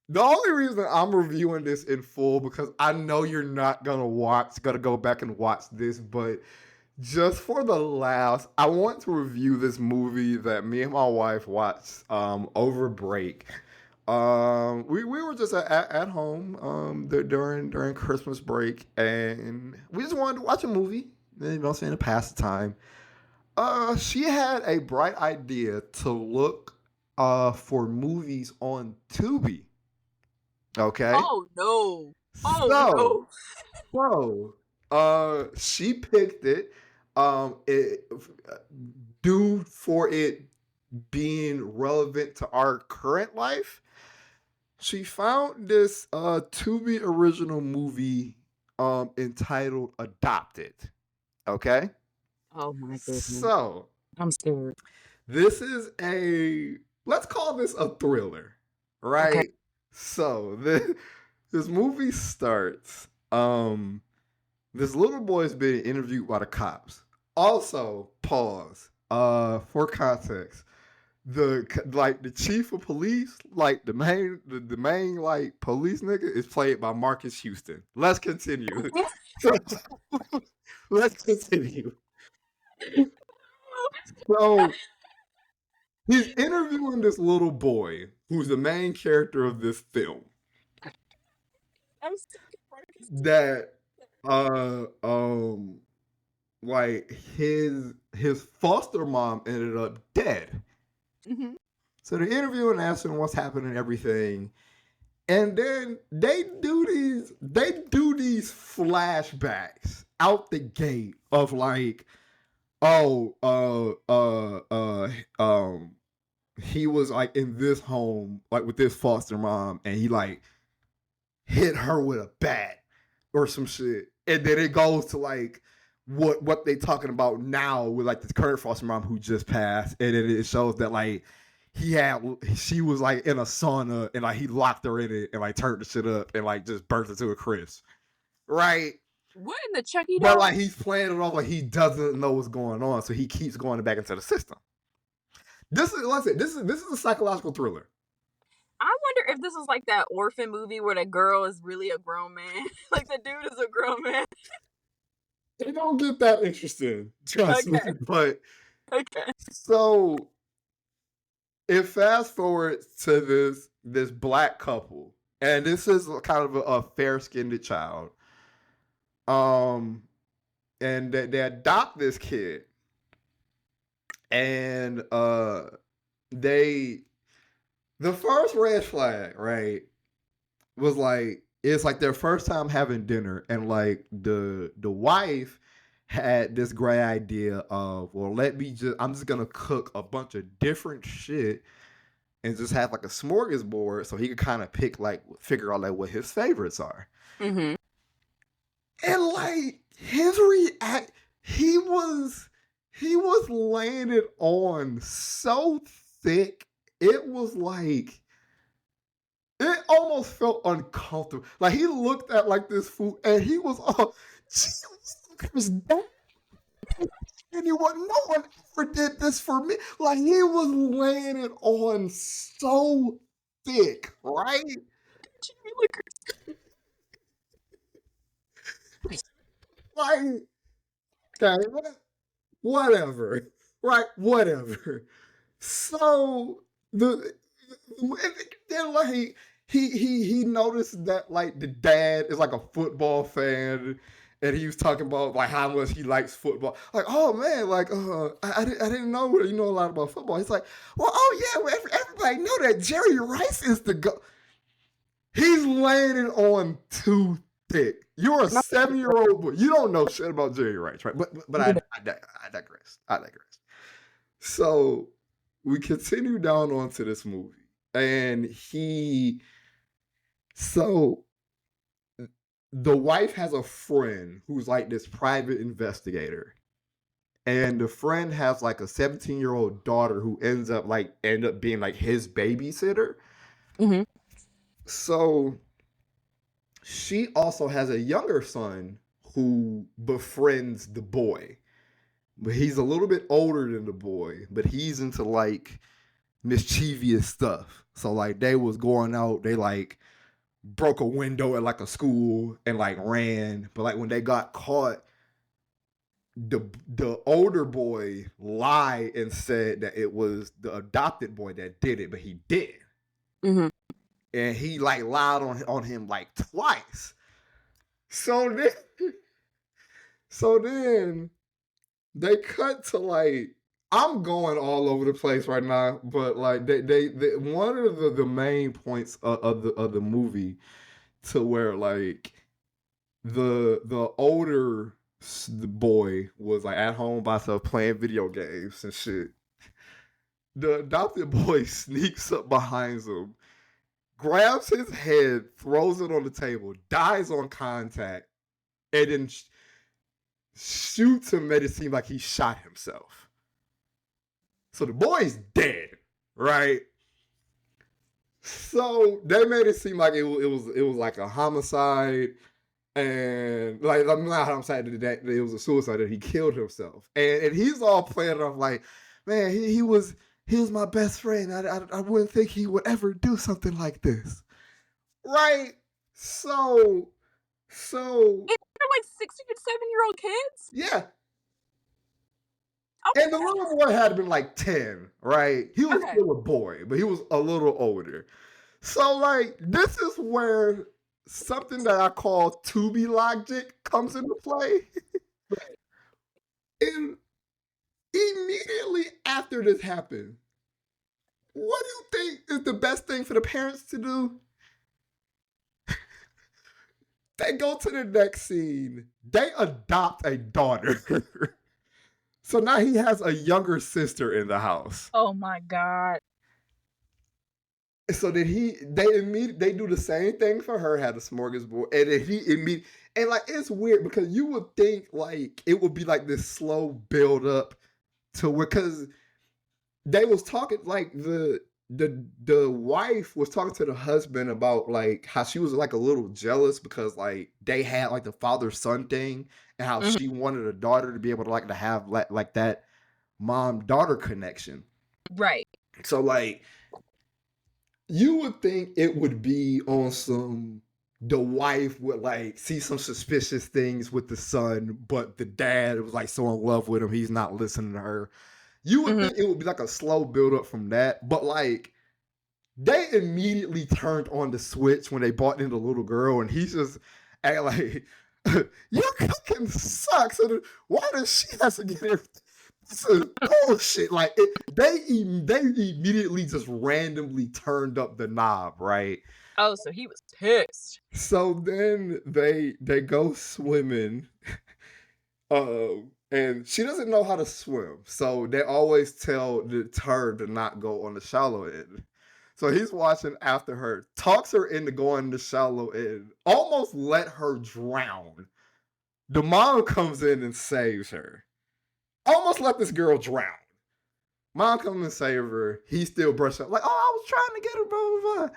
the only reason I'm reviewing this in full because I know you're not gonna go back and watch this, but just for the laughs, I want to review this movie that me and my wife watched over break. We were just at home during Christmas break, and we just wanted to watch a movie. You know, saying to pass the time. She had a bright idea to look for movies on Tubi. Okay, Oh no. Oh so no. she picked it. It due for it being relevant to our current life. She found this Tubi original movie entitled Adopted. Okay? Oh my goodness. So, I'm scared. this is a let's call this a thriller, Okay. right? So, this movie starts this little boy is being interviewed by the cops. Also, pause. For context, the chief of police, like the main like police nigga is played by Marcus Houston. Let's continue. Let's continue. So he's interviewing this little boy who's the main character of this film. I'm sick of Marcus. That uh um like his foster mom ended up dead. Mm-hmm. So they're interviewing, asking what's happening and everything. And then they do these flashbacks out the gate of like, oh, he was like in this home, like with this foster mom, and he like hit her with a bat or some shit. And then it goes to like what they talking about now with like the current foster mom who just passed, and then it shows that like she was like in a sauna and like he locked her in it and like turned the shit up and like just burnt it to a crisp, right? What in the Chucky But doll? like he's playing it off like he doesn't know what's going on, so he keeps going back into the system. This is like I said, this is a psychological thriller. I wonder if this is like that orphan movie where the girl is really a grown man. Like the dude is a grown man. It don't get that interesting, trust me. Okay. But Okay. so it fast forwards to this black couple, and this is kind of a fair skinned child. Um, and they adopt this kid, and they the first red flag, right, was like it's like their first time having dinner, and like the wife had this great idea of, well, I'm just gonna cook a bunch of different shit and just have like a smorgasbord so he could kind of figure out like what his favorites are. Mm-hmm. And like his react, he was laying it on so thick, it was like it almost felt uncomfortable. Like he looked at like this food and he was all, was that anyone? No one ever did this for me. Like he was laying it on so thick, right? Jimmy Lickers. Like, okay, whatever, right? Whatever. So then like he noticed that like the dad is like a football fan, and he was talking about like how much he likes football. Like, oh man, like I didn't know you know a lot about football. He's like, well, oh yeah, well, everybody know that Jerry Rice is the go. He's laying it on too thick. You're a 7 year old boy. You don't know shit about Jerry Rice, right? But I digress. I digress. So we continue down onto this movie, and so the wife has a friend who's like this private investigator, and the friend has like a 17-year-old daughter who end up being like his babysitter. Mm-hmm. So she also has a younger son who befriends the boy, but he's a little bit older than the boy, but he's into like mischievous stuff. So like they was going out, they like broke a window at like a school and like ran, but like when they got caught, the older boy lied and said that it was the adopted boy that did it, but he didn't. Mm-hmm. and he like lied on him like twice. So then, so then they cut to like I'm going all over the place right now, but like they one of the main points of the movie to where like the older the boy was like at home by himself playing video games and shit. The adopted boy sneaks up behind him, grabs his head, throws it on the table, dies on contact, and then shoots him, made it seem like he shot himself. So the boy's dead, right? So they made it seem like it was like a homicide, and like I'm not homicide that it was a suicide, that he killed himself, and he's all playing it off like, man, he was my best friend. I wouldn't think he would ever do something like this, right? So so And they're like 6 and 7-year-old kids. yeah, Oh and the my god. little boy had been like 10, right? He was Okay. still a boy, but he was a little older. So like this is where something that I call Tubi logic comes into play. Right. And immediately after this happened, what do you think is the best thing for the parents to do? They go to the next scene. They adopt a daughter. So now he has a younger sister in the house. Oh my god. So then they do the same thing for her, had a smorgasbord, and then he immediately, and like it's weird because you would think like it would be like this slow build up to where, because they was talking like the wife was talking to the husband about like how she was like a little jealous because like they had like the father son thing, and how Mhm. she wanted a daughter to be able to like to have like that mom daughter connection. Right. So like you would think it would be on some, the wife would like see some suspicious things with the son, but the dad was like so in love with him, he's not listening to her. You would Mhm. think it would be like a slow build up from that, but like they immediately turned on the switch when they brought in the little girl, and he's just act like your cooking sucks. And why does she have to get everything? It's a bullshit. Like they immediately just randomly turned up the knob, right? Oh, so he was pissed. So then they go swimming, and she doesn't know how to swim, so they always tell her to not go on the shallow end. So he's watching after her, talks her into going the shallow end, almost let her drown. The mom comes in and saves her. Almost let this girl drown. Mom comes and save her. He still brushing up like, oh, I was trying to get her, blah blah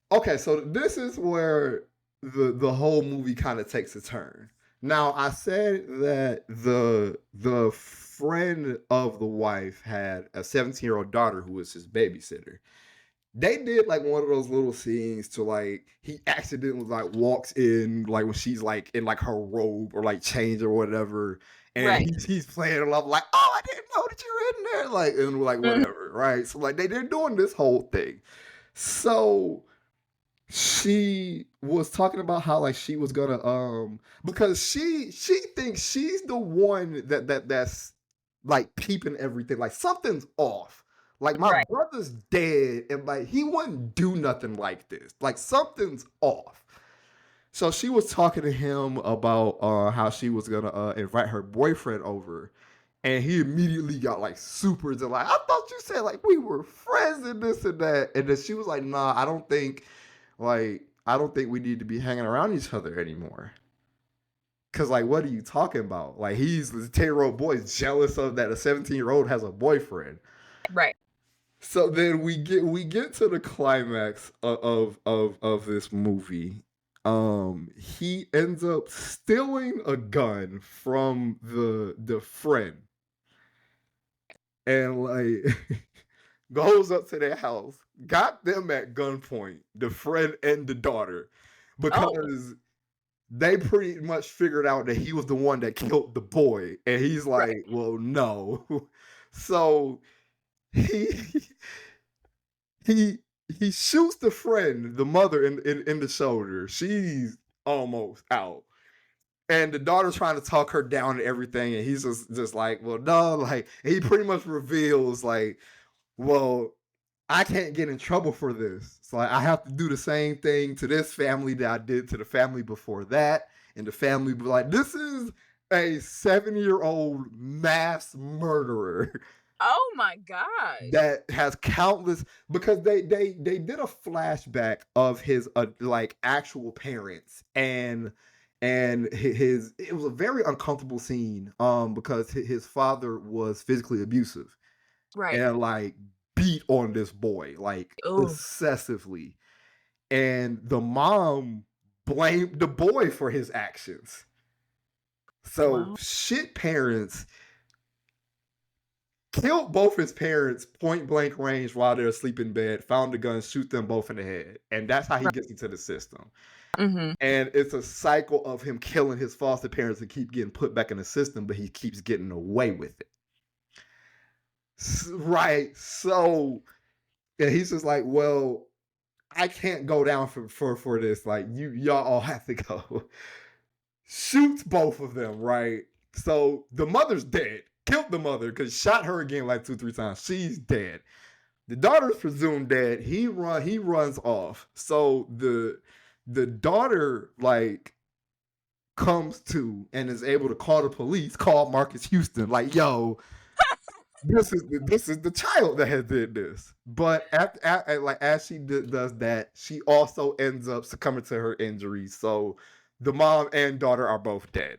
blah. Okay, so this is where the whole movie kind of takes a turn. Now I said that the friend of the wife had a 17-year-old daughter who was his babysitter. They did like one of those little scenes to like he accidentally like walks in like when she's like in like her robe or like change or whatever, and Right. he's playing along like, oh, I didn't know that you were in there, like, and like Mhm. whatever, right? So like they're doing this whole thing. So she was talking about how like she was gonna because she thinks she's the one that's like peeping everything, like something's off, like my Right. brother's dead and like he wouldn't do nothing like this, like something's off. So she was talking to him about how she was gonna invite her boyfriend over, and he immediately got like super like, I thought you said like we were friends and this and that, and then she was like, nah, I don't think we need to be hanging around each other anymore. Cause like, what are you talking about? Like, he's the 10-year-old boy is jealous of that a 17-year-old has a boyfriend. Right. So then we get to the climax of this movie. He ends up stealing a gun from the friend, and like goes up to their house, got them at gunpoint, the friend and the daughter, Oh. because they pretty much figured out that he was the one that killed the boy, and he's Right. like, well, no. So he he he shoots the friend, the mother, in the shoulder. She's almost out. And the daughter's trying to talk her down and everything, and he's just like, well, no, like he pretty much reveals like, well, I can't get in trouble for this. So like, I have to do the same thing to this family that I did to the family before that, and the family be like, this is a 7-year-old mass murderer Oh my gosh. that has countless because they did a flashback of his like actual parents and his it was a very uncomfortable scene because his father was physically abusive Right. and like beat on this boy like Oh, excessively, and the mom blamed the boy for his actions. So wow. shit parents killed both his parents point blank range while they're asleep in bed, found the gun, shoot them both in the head. And that's how he Right. gets into the system. Mhm. And it's a cycle of him killing his foster parents and keep getting put back in the system, but he keeps getting away with it. Right. So and he's just like, well, I can't go down for this. Like y'all all have to go. Shoots both of them, right? So the mother's dead. Killed the mother because shot her again like 2, 3 times. She's dead. The daughter's presumed dead. He runs off. So the daughter like comes to and is able to call the police, call Marcus Houston, like, yo, this is the child that has did this. But like as she does that, she also ends up succumbing to her injuries. So the mom and daughter are both dead.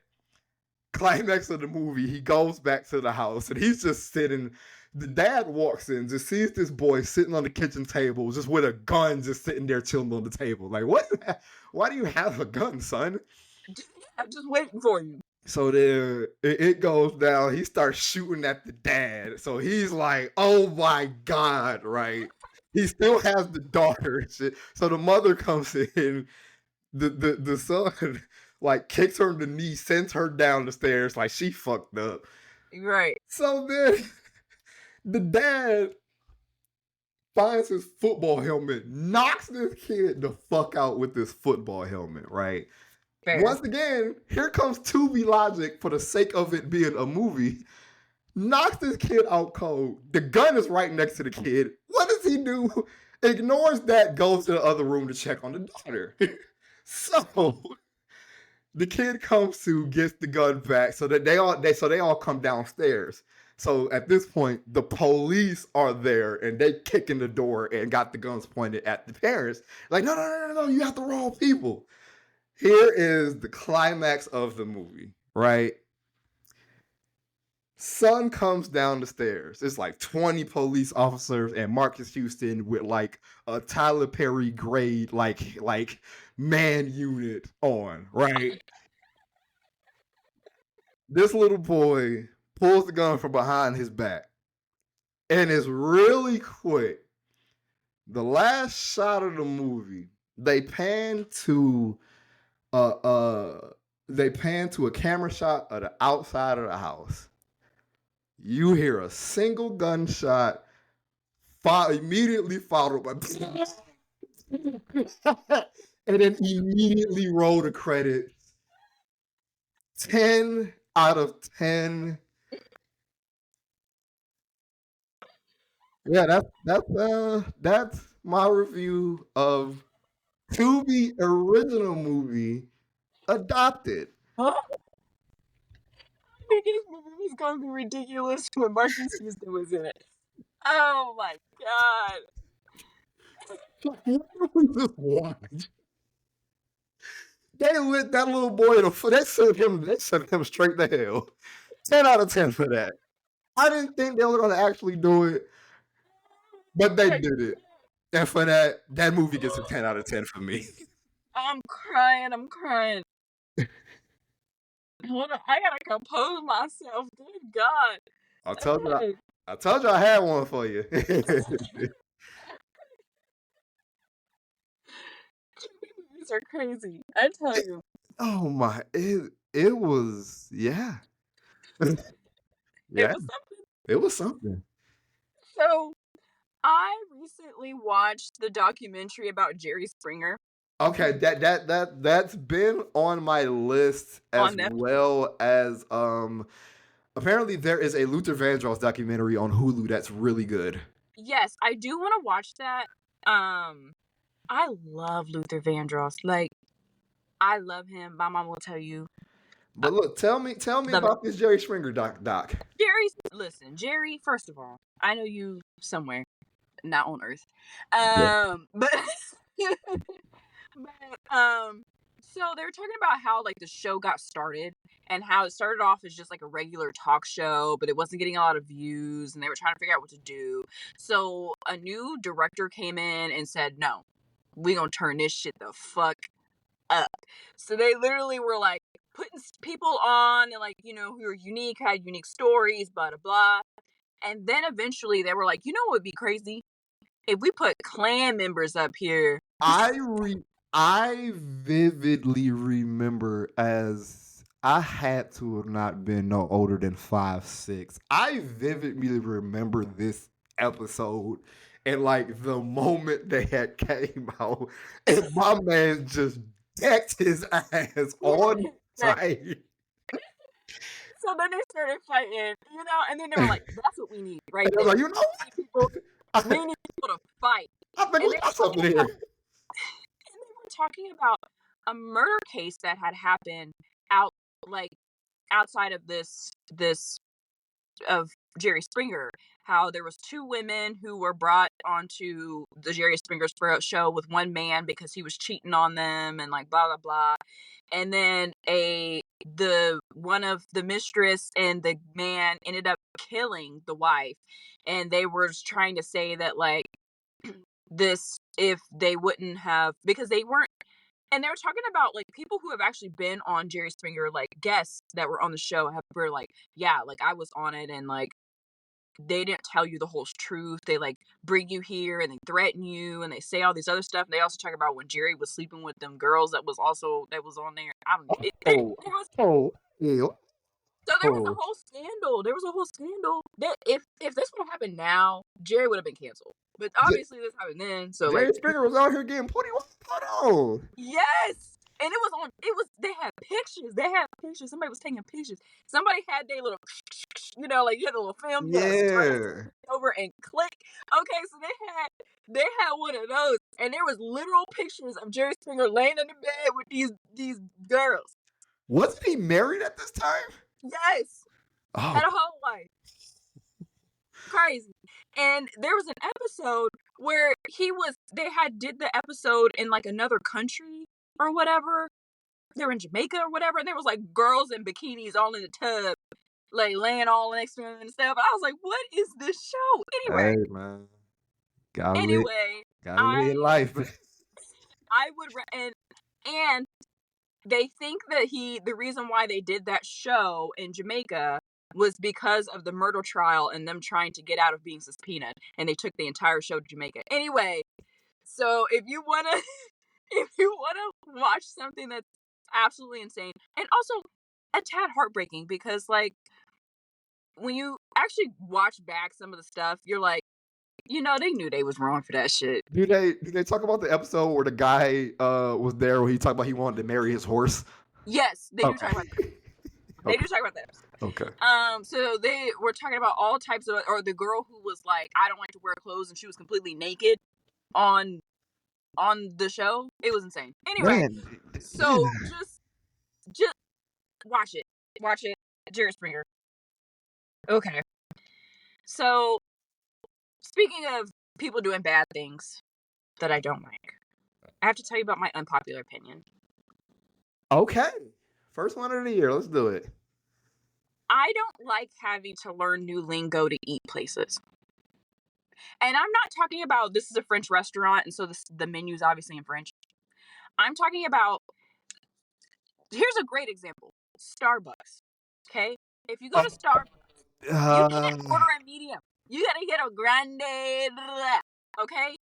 Climax of the movie, he goes back to the house and he's just sitting. The dad walks in, just sees this boy sitting on the kitchen table, just with a gun, just sitting there chilling on the table. Like, what? Why do you have a gun, son? I'm just waiting for you. So there, it goes down. He starts shooting at the dad. So he's like, "Oh my god!" Right? He still has the daughter. And shit. So the mother comes in. The son like kicks her in the knee, sends her down the stairs like she fucked up. Right. So then the dad finds his football helmet, knocks this kid the fuck out with this football helmet, right? Fair. Once again, here comes Tubi logic for the sake of it being a movie. Knocks this kid out cold. The gun is right next to the kid. What does he do? Ignores that, goes to the other room to check on the daughter. So the kid comes to gets the gun back so that they all come downstairs. So at this point, the police are there and they kick in the door and got the guns pointed at the parents. Like, no, no, no, no, no, you have the wrong people. Here is the climax of the movie, right? Son comes down the stairs. It's like 20 police officers and Marcus Houston with like a Tyler Perry grade like man unit on, right? This little boy pulls the gun from behind his back and it's really quick. The last shot of the movie, they pan to uh uh they pan to a camera shot of the outside of the house. You hear a single gunshot, immediately followed by and then immediately roll the credits. 10 out of 10. Yeah, that's my review of Tubi original movie Adopted. Huh? I think this movie was gonna be ridiculous when Marcus Houston was in it. Oh my god. Just watch. They lit that little boy in the foot. They sent him straight to hell. 10 out of 10 for that. I didn't think they were gonna actually do it, but they did it. And for that, that movie gets a 10 out of 10 for me. I'm crying. I'm crying. Hold on. I gotta compose myself. Good God. I told you Okay. I told you I had one for you. Movies are crazy. I tell you. Oh my, it was yeah. It Yeah, was something. it was something. So I recently watched the documentary about Jerry Springer Okay, that's been on my list as on Netflix. well as apparently there is a Luther Vandross documentary on Hulu that's really good. Yes, I do want to watch that. Um, I love Luther Vandross. Like, I love him. My mom will tell you. I But look, tell me love it. about this Jerry Springer doc. Listen, Jerry, first of all, I know you somewhere, not on Earth. Yeah. But But so they were talking about how like the show got started and how it started off as just like a regular talk show, but it wasn't getting a lot of views and they were trying to figure out what to do. So a new director came in and said, "No, we gonna turn this shit the fuck up." So they literally were like putting people on and like, who are unique, had unique stories, blah blah blah. And then eventually they were like, you know what would be crazy? If we put clan members up here. I vividly remember as I had to have not been no older than 5, 6. I vividly remember this episode and like the moment they had came out, and my man just decked his ass on site. So then they started fighting, and then they were like, "That's what we need right And I was there. like, you know We need people. what? We need people to fight." I think And we they got were talking something about, here. and they were talking about a murder case that had happened out, like outside of this of Jerry Springer. How there was two women who were brought onto the Jerry Springer show with one man because he was cheating on them and like blah blah blah. And then the one of the mistress and the man ended up killing the wife, and they were trying to say that like this if they wouldn't have, because they weren't, and they were talking about like people who have actually been on Jerry Springer, like guests that were on the show were like, yeah, like I was on it, and like they didn't tell you the whole truth. They like bring you here and they threaten you and they say all these other stuff. And they also talk about when Jerry was sleeping with them girls that was on there. I don't know. Oh, There was, oh, yeah. so there was a Oh. whole scandal. There was a whole scandal that if this would have happened now, Jerry would have been canceled. But obviously this happened then, so like Jerry Springer was out here getting putty. What's going on? yes. And they had pictures. They had pictures. Somebody was taking pictures. Somebody had their little, like you had a little film, you gotta scrub Yeah. over and click. Okay, so they had one of those, and there was literal pictures of Jerry Springer laying in the bed with these girls. Wasn't he married at this time? Yes, Oh, had a whole life. Crazy. And there was an episode where they had did the episode in like another country or whatever. They were in Jamaica or whatever, and there was like girls in bikinis all in the tub, like laying all next to him and stuff. I was like, "What is this show?" hey man, Anyway, gotta live I life. I would and they think that the reason why they did that show in Jamaica was because of the murder trial and them trying to get out of being subpoenaed, and they took the entire show to Jamaica. Anyway, so if you wanna if you wanna watch something that's absolutely insane and also a tad heartbreaking, because like when you actually watch back some of the stuff, you're like, they knew they was wrong for that shit. Do they talk about the episode where the guy was there where he talked about he wanted to marry his horse? Yes, they do Okay. talk about that. They Okay. do talk about that episode. Okay. So they were talking about all types of, or the girl who was like, I don't like to wear clothes, and she was completely naked on the show. It was insane. Anyway, Man, so just watch it, Jerry Springer. Okay. So speaking of people doing bad things that I don't like, I have to tell you about my unpopular opinion. okay. First one of the year. Let's do it. I don't like having to learn new lingo to eat places. And I'm not talking about this is a French restaurant, and so the menu is obviously in French. I'm talking about, here's a great example, Starbucks. Okay? If you go to Starbucks, you can't Uh, order a medium. You gotta get a grande. Okay?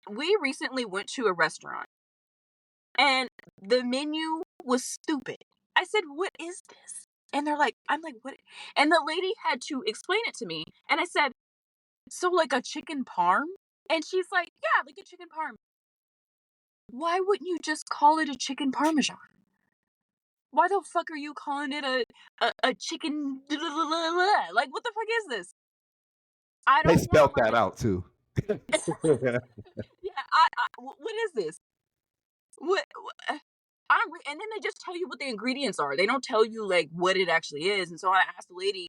We recently went to a restaurant, and the menu was stupid. I said, "What is this?" And I'm like, "What?" And the lady had to explain it to me. And I said, So like a chicken parm? And she's like, yeah, like a chicken parm. Why wouldn't you just call it a chicken parmesan? Why the fuck are you calling it a chicken? Like, what the fuck is this? I They don't want to spelt learn that it. out too. Yeah, what is this? What and then they just tell you what the ingredients are. They don't tell you like what it actually is. And so I asked the lady,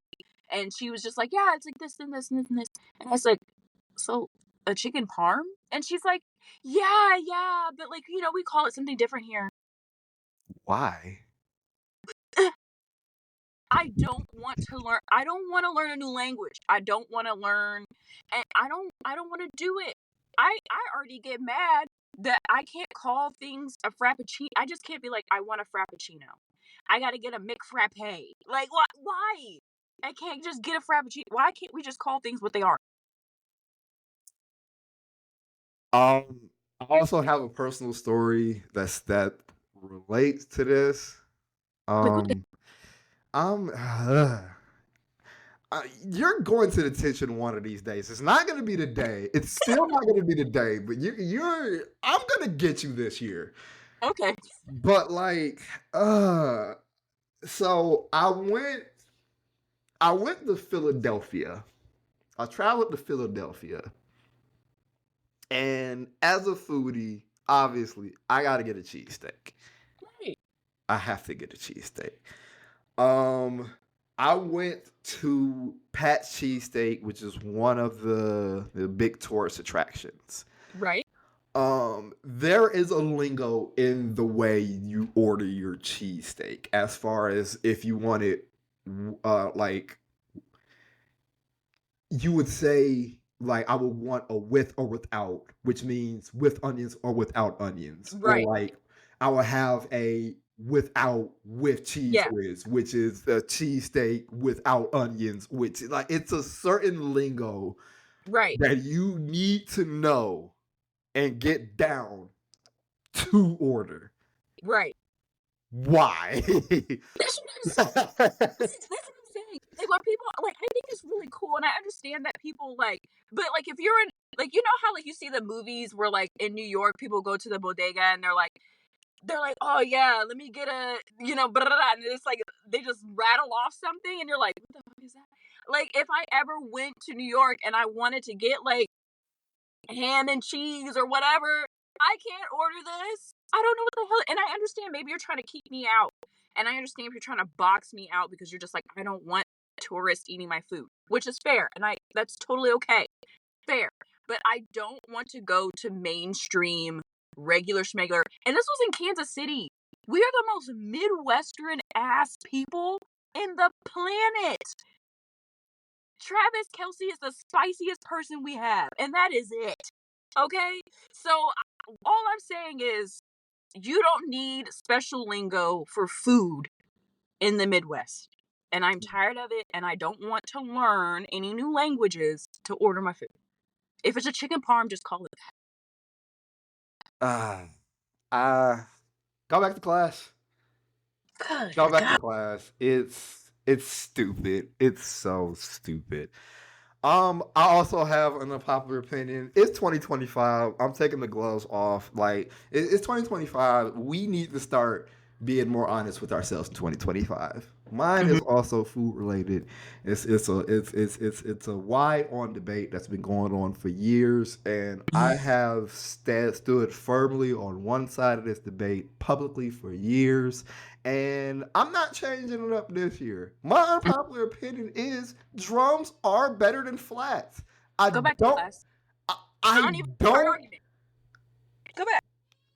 and she was just like, "Yeah, it's like this and this and this and this." And I was like, "So a chicken parm?" And she's like, "Yeah, yeah, but like we call it something different here." Why? I don't want to learn. I don't want to learn a new language. I don't want to learn, and I don't want to do it. I already get mad that I can't call things a frappuccino. I just can't be like I want a frappuccino. I got to get a McFrappe. Like what? Why? I can't just get a frappuccino. Why can't we just call things what they are? I also have a personal story that relates to this. Like what the? Um, I'm you're going to detention one of these days. It's not going to be today. It's still not going to be today. But you're. I'm going to get you this year. Okay. But like, uh, so I went to Philadelphia. I traveled to Philadelphia, and as a foodie, obviously, I got to get a cheesesteak. Right. I have to get a cheesesteak. Um, I went to Pat's Cheesesteak, which is one of the big tourist attractions. Right. There is a lingo in the way you order your cheesesteak, as far as if you want it, like you would say, like I would want a with or without, which means with onions or without onions, or Right. like I would have a without with cheese Yeah. whiz, which is a cheesesteak without onions, which like it's a certain lingo Right. that you need to know and get down to order. Right. Why? That's what I'm saying. That's what I'm saying. Like when people like, I think it's really cool, and I understand that people like, but like if you're in, like how like you see the movies where like in New York people go to the bodega and they're like, oh yeah, let me get a blah, blah, blah, and it's like they just rattle off something, and you're like, what the fuck is that? Like if I ever went to New York and I wanted to get like ham and cheese or whatever. I can't order this. I don't know what the hell. And I understand maybe you're trying to keep me out. And I understand if you're trying to box me out because you're just like, I don't want tourists eating my food, which is fair. And that's totally okay. Fair. But I don't want to go to mainstream regular schmegler. And this was in Kansas City. We are the most Midwestern ass people in the planet. Travis Kelsey is the spiciest person we have, and that is it. Okay? So, all I'm saying is, you don't need special lingo for food in the Midwest. And I'm tired of it, and I don't want to learn any new languages to order my food. If it's a chicken parm, just call it uh, uh, go back to class. that. Go Good back to God. class. It's stupid. It's so stupid. I also have an unpopular opinion. It's 2025. I'm taking the gloves off. Like it's 2025. We need to start being more honest with ourselves in 2025. Mine Mhm. is also food related. It's a wide on debate that's been going on for years, and I have stood firmly on one side of this debate publicly for years, and I'm not changing it up this year. My unpopular opinion is drums are better than flats. I Go back to don't class. I, I I don't even heard don't argument. Go back.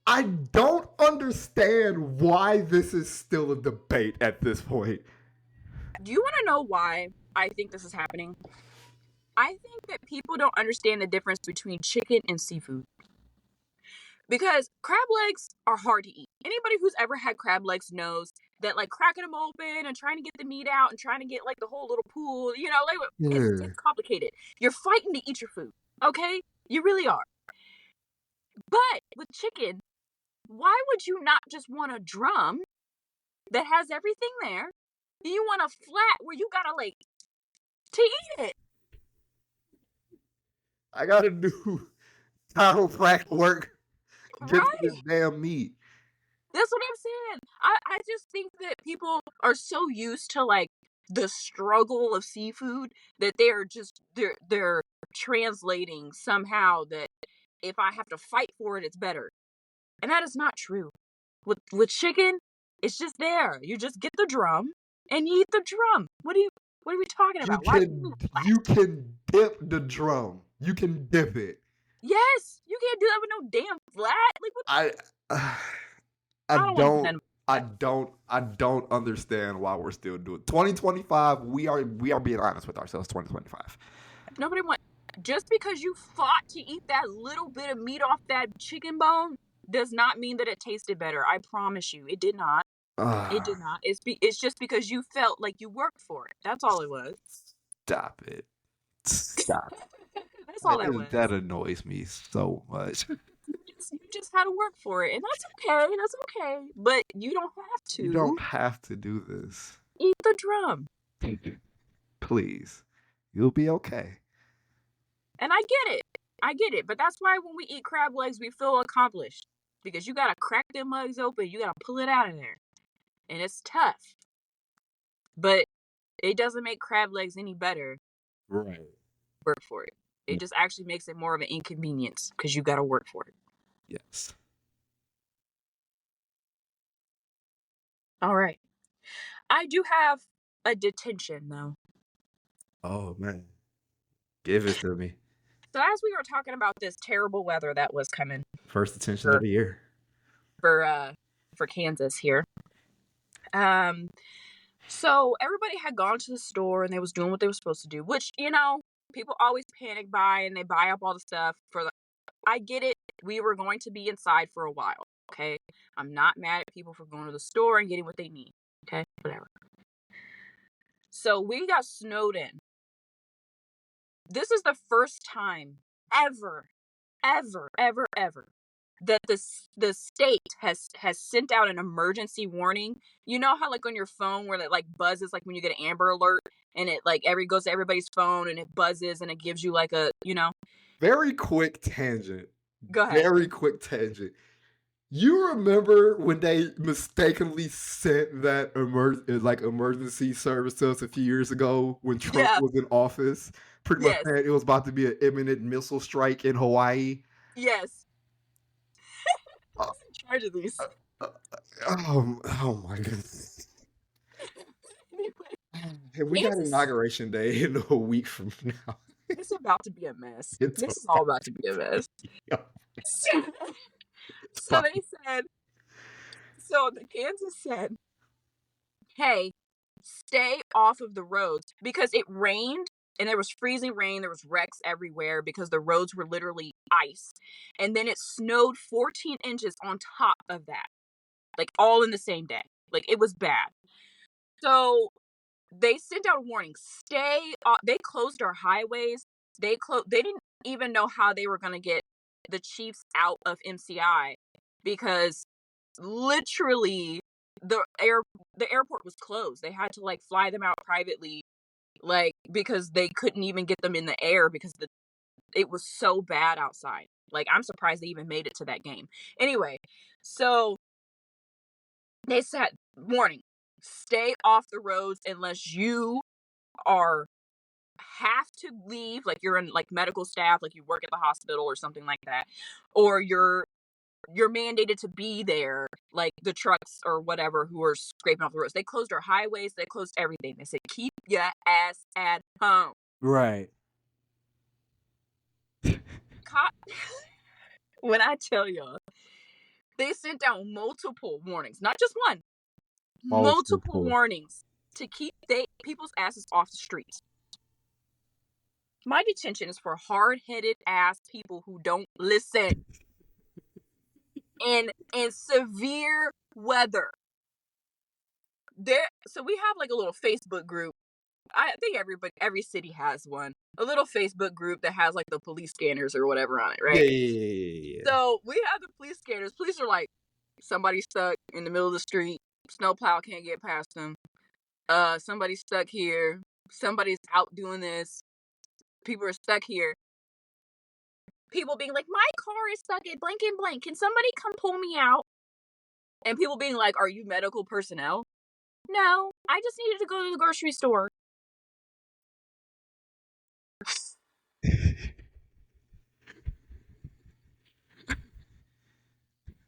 I don't understand why this is still a debate at this point. Do you want to know why I think this is happening? I think that people don't understand the difference between chicken and seafood. Because crab legs are hard to eat. Anybody who's ever had crab legs knows that like cracking them open and trying to get the meat out and trying to get like the whole little pool, like it's Yeah. complicated. You're fighting to eat your food, okay? You really are. But with chicken, why would you not just want a drum that has everything there? You want a flat where you gotta like to eat it. I gotta do chiropractic work just for Right? this damn meat. That's what I'm saying. I just think that people are so used to like the struggle of seafood that they're translating somehow that if I have to fight for it, it's better. And that is not true. With chicken, it's just there. You just get the drum and you eat the drum. What are we talking You about? Why do you can you can dip the drum. You can dip it. Yes, you can't do that with no damn flat. Like what I I I don't want don't none of I that. don't I don't understand why we're still doing 2025. We are being honest with ourselves. 2025. Nobody want just because you fought to eat that little bit of meat off that chicken bone does not mean that it tasted better. I promise you, it did not. It did Ah, not. It's just because you felt like you worked for it. That's all it was. stop it. Stop. That's all that That was. annoys me so much. You just had to work for it, and that's okay. That's okay. But you don't have You don't to have to do this. eat the drum. Please. You'll be okay. And I get it. I get it. But that's why when we eat crab legs, we feel accomplished because you gotta crack them legs open. You gotta pull it out of there, and it's tough. But it doesn't make crab legs any better. Right. Work for it. It just actually makes it more of an inconvenience because you got to work for it. Yes. All right. I do have a detention though. Oh man. Give it to me. So as we were talking about this terrible weather that was coming First attention of for the year. for uh for Kansas here. Um so everybody had gone to the store and they was doing what they were supposed to do, which, people always panic buy and they buy up all the stuff for the I get it. We were going to be inside for a while, okay? I'm not mad at people for going to the store and getting what they need. Okay? Whatever. So we got snowed in. This is the first time ever, ever, ever, ever that the state has sent out an emergency warning. You know how like on your phone where it like buzzes like when you get an Amber Alert and it like goes to everybody's phone and it buzzes and it gives you like Very quick tangent. go ahead. Very quick tangent. You remember when they mistakenly sent that emergency service to us a few years ago when Trump Yeah. was in office? Pretty much Yes. saying it was about to be an imminent missile strike in Hawaii. Yes. Uh, Who's in charge of these? uh, oh my goodness. Anyway, Hey, we got Kansas, inauguration day in a week from now. it's about to be a mess. It's This is all about to be a mess. So, so fine. they said, so the Kansas said, hey, stay off of the roads because it rained and there was freezing rain. There was wrecks everywhere because the roads were literally ice. And then it snowed 14 inches on top of that, like all in the same day. Like it was bad. So they sent out a warning. Stay. They closed our highways. They didn't even know how they were going to get the Chiefs out of MCI because literally the air the airport was closed. They had to like fly them out privately, like because they couldn't even get them in the air because it was so bad outside. Like I'm surprised they even made it to that game. Anyway, so they said warning: stay off the roads unless you are have to leave, like you're in like medical staff, like you work at the hospital or something like that, or you're mandated to be there, like the trucks or whatever who are scraping off the roads. They closed our highways, they closed everything. They said keep your ass at home. Right. When I tell y'all, they sent out multiple warnings, not just one, multiple Multiple. warnings to keep people's asses off the streets. My detention is for hard-headed ass people who don't listen in severe weather. So we have like a little Facebook group. I think every city has one. A little Facebook group that has like the police scanners or whatever on it, Yeah, right? yeah, yeah, yeah, yeah. So we have the police scanners. Police are like, somebody's stuck in the middle of the street. Snowplow can't get past them. Somebody's stuck here. Somebody's out doing this. People are stuck here. people being like, my car is stuck at blank and blank. Can somebody come pull me out? And people being like, are you medical personnel? No, I just needed to go to the grocery store.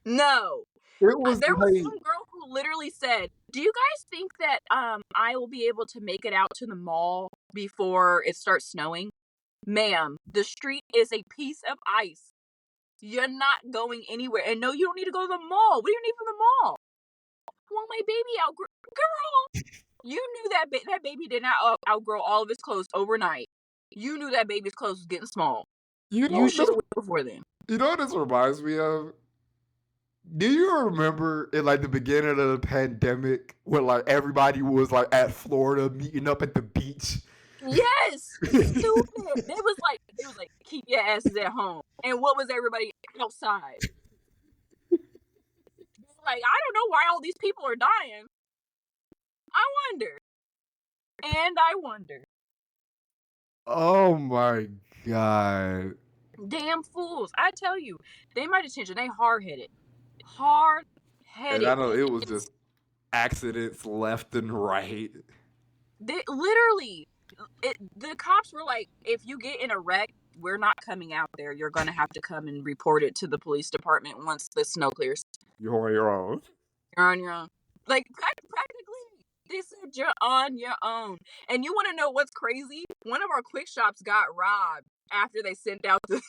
No. It was There was like some girl who literally said, do you guys think that I will be able to make it out to the mall before it starts snowing? Ma'am, the street is a piece of ice. You're not going anywhere. And no, you don't need to go to the mall. What do you need from the mall? I want my baby out. Girl, you knew that that baby did not outgrow all of his clothes overnight. You knew that baby's clothes was getting small. you You know should this, have went before then. you know what this reminds me of? Do you remember in like the beginning of the pandemic when like everybody was like at Florida meeting up at the beach? Yes, stupid. They was like, keep your asses at home. And what was everybody outside? Like, I don't know why all these people are dying. I wonder. And I wonder. Oh my god. Damn fools. I tell you, they my detention, they hard headed. Hard And I headed. know it was just accidents left and right. They literally the cops were like, if you get in a wreck, we're not coming out there. You're gonna have to come and report it to the police department once the snow clears. You're on your own. You're on your own. Like practically, they said you're on your own. And you want to know what's crazy? One of our quick shops got robbed after they sent out the.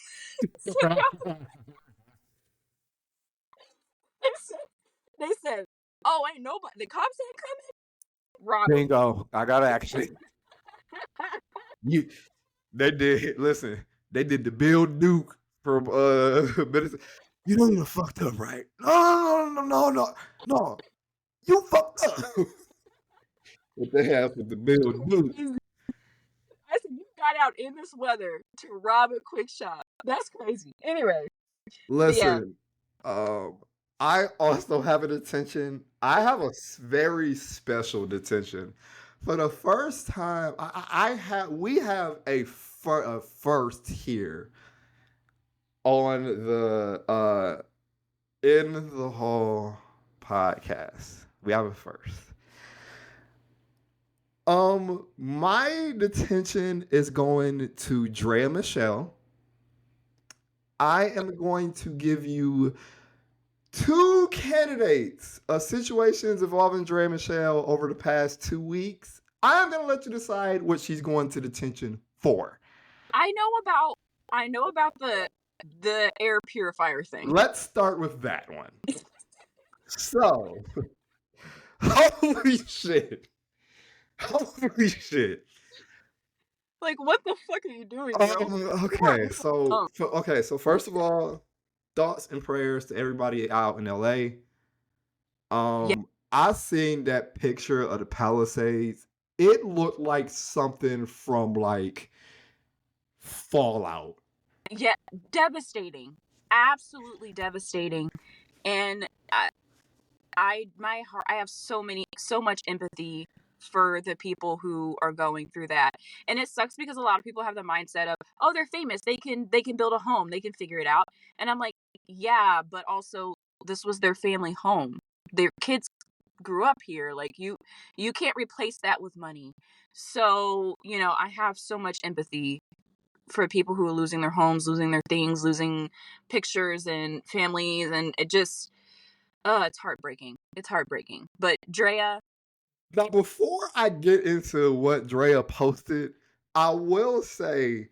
they said, "Oh, ain't nobody. The cops ain't coming. Rob 'em." Bingo. I got action. You they did listen, they did the Bill Duke from Medicine. You know you're fucked up, right? No. You fucked up. What they have with the Bill Duke. I said, you got out in this weather to rob a quick shop. That's crazy. Anyway, but yeah, Listen, I also have a detention. I have a very special detention. For the first time, I have we have a first here on the In the Hall podcast. We have a first. My detention is going to Drea Michelle. I am going to give you two candidates of situations involving Drea Michelle over the past 2 weeks. I am going to let you decide what she's going to detention for. I know about the air purifier thing. Let's start with that one. So, holy shit. Holy shit. Like, what the fuck are you doing, bro? So first of all, thoughts and prayers to everybody out in LA. Yeah, I seen that picture of the Palisades. It looked like something from like Fallout. yeah, devastating, absolutely devastating, and my heart, I have so much empathy for the people who are going through that. And it sucks because a lot of people have the mindset of, oh, they're famous, they can build a home, they can figure it out. And I'm like, yeah, but also this was their family home. Their kids grew up here. Like you can't replace that with money. So, I have so much empathy for people who are losing their homes, losing their things, losing pictures and families, and it just it's heartbreaking. It's heartbreaking. But Drea, Now, before I get into what Drea posted, I will say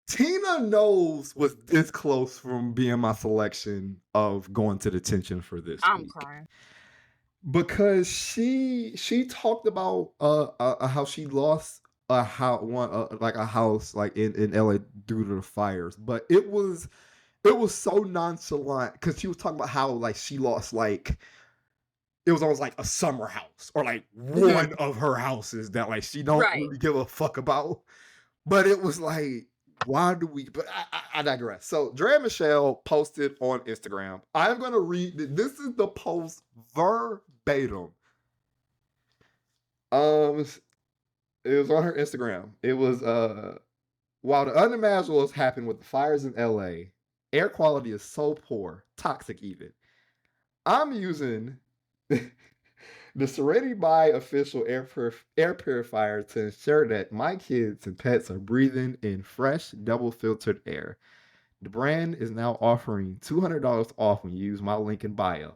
Tina Knowles was this close from being my selection of going to detention for this I'm week. crying. Because she talked about how she lost a house like a house like in LA due to the fires, but it was so nonchalant because she was talking about how like she lost like it was almost like a summer house or like Mhm. one of her houses that like she don't Right. really give a fuck about. But it was like, why do we? But I digress. So Drea Michelle posted on Instagram. I'm gonna read. This is the post verbatim. Um, it was on her Instagram. It was While the unimaginable has happened with the fires in LA, air quality is so poor, toxic even. I'm using the Serenity by official air purifier to ensure that my kids and pets are breathing in fresh, double filtered air. The brand is now offering $200 off when you use my link in bio.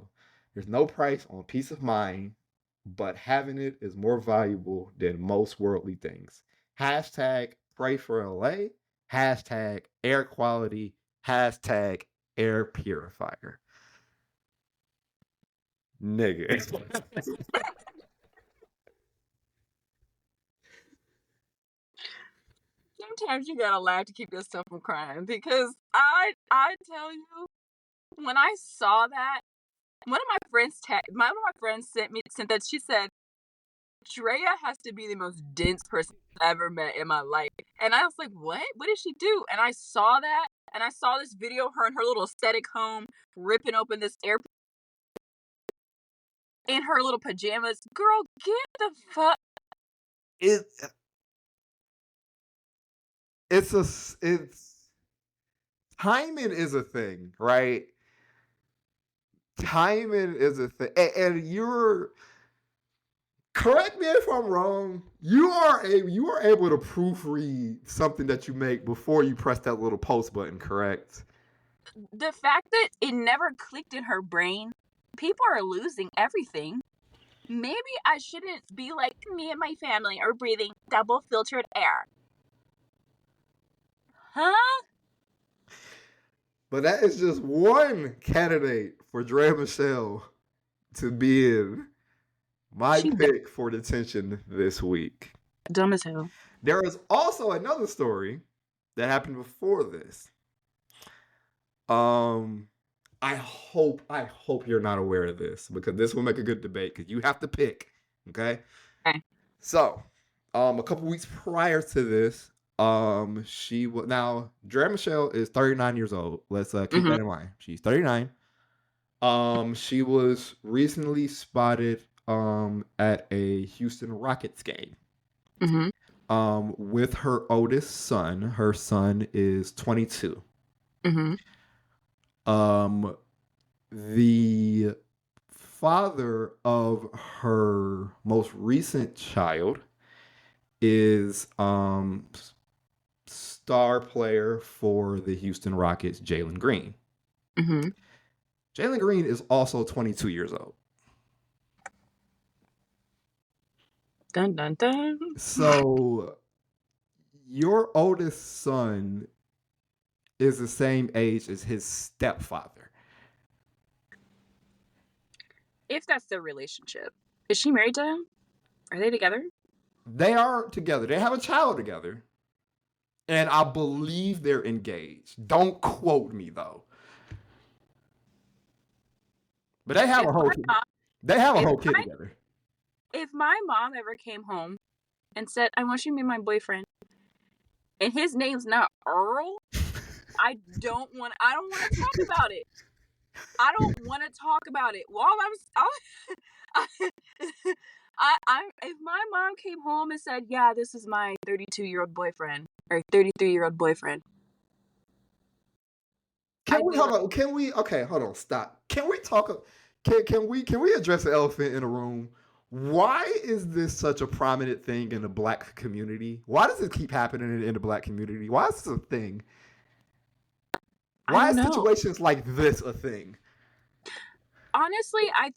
There's no price on peace of mind, but having it is more valuable than most worldly things. Hashtag pray for LA, hashtag air quality, hashtag air purifier. Nigga. Sometimes you gotta laugh to keep yourself from crying because I tell you, when I saw that, one of my friends sent that. She said Drea has to be the most dense person I've ever met in my life, and I was like, what? What did she do? And I saw that, and I saw this video of her in her little aesthetic home ripping open this air in her little pajamas. Girl, get the fuck. it it's timing is a thing, right? Timing is a thing, and you're correct me if I'm wrong. You are able to proofread something that you make before you press that little post button, correct? The fact that it never clicked in her brain, people are losing everything. Maybe I shouldn't be like, me and my family are breathing double filtered air. Huh? But that is just one candidate for Drea Michelle to be in my She pick for detention this week. dumb as hell. There is also another story that happened before this. Um, I hope you're not aware of this because this will make a good debate because you have to pick. Okay. Okay. So, a couple weeks prior to this, she was now Drea Michelle is 39 years old. Let's keep Mm-hmm. that in mind. She's 39. She was recently spotted at a Houston Rockets game. Mm-hmm. With her oldest son. Her son is 22. Mm-hmm. Um, the father of her most recent child is star player for the Houston Rockets, Jalen Green. Mm-hmm. Jalen Green is also 22 years old. Dun dun dun. So your oldest son is the same age as his stepfather. If that's their relationship. Is she married to him? Are they together? They are together. They have a child together. And I believe they're engaged. Don't quote me though. But they have If a whole my kid. mom They have a if whole kid my together. if my mom ever came home and said, I want you to be my boyfriend, and his name's not Earl, I don't want to talk about it. I don't want to talk about it. While if my mom came home and said, yeah, this is my 32-year-old boyfriend or 33-year-old boyfriend, Can I'd we be hold like, on? Can we? Okay, hold on. Stop. Can we talk? Can we address the elephant in the room? Why is this such a prominent thing in the black community? Why does it keep happening in the black community? Why is this a thing? I Why don't is know. situations like this a thing? Honestly, I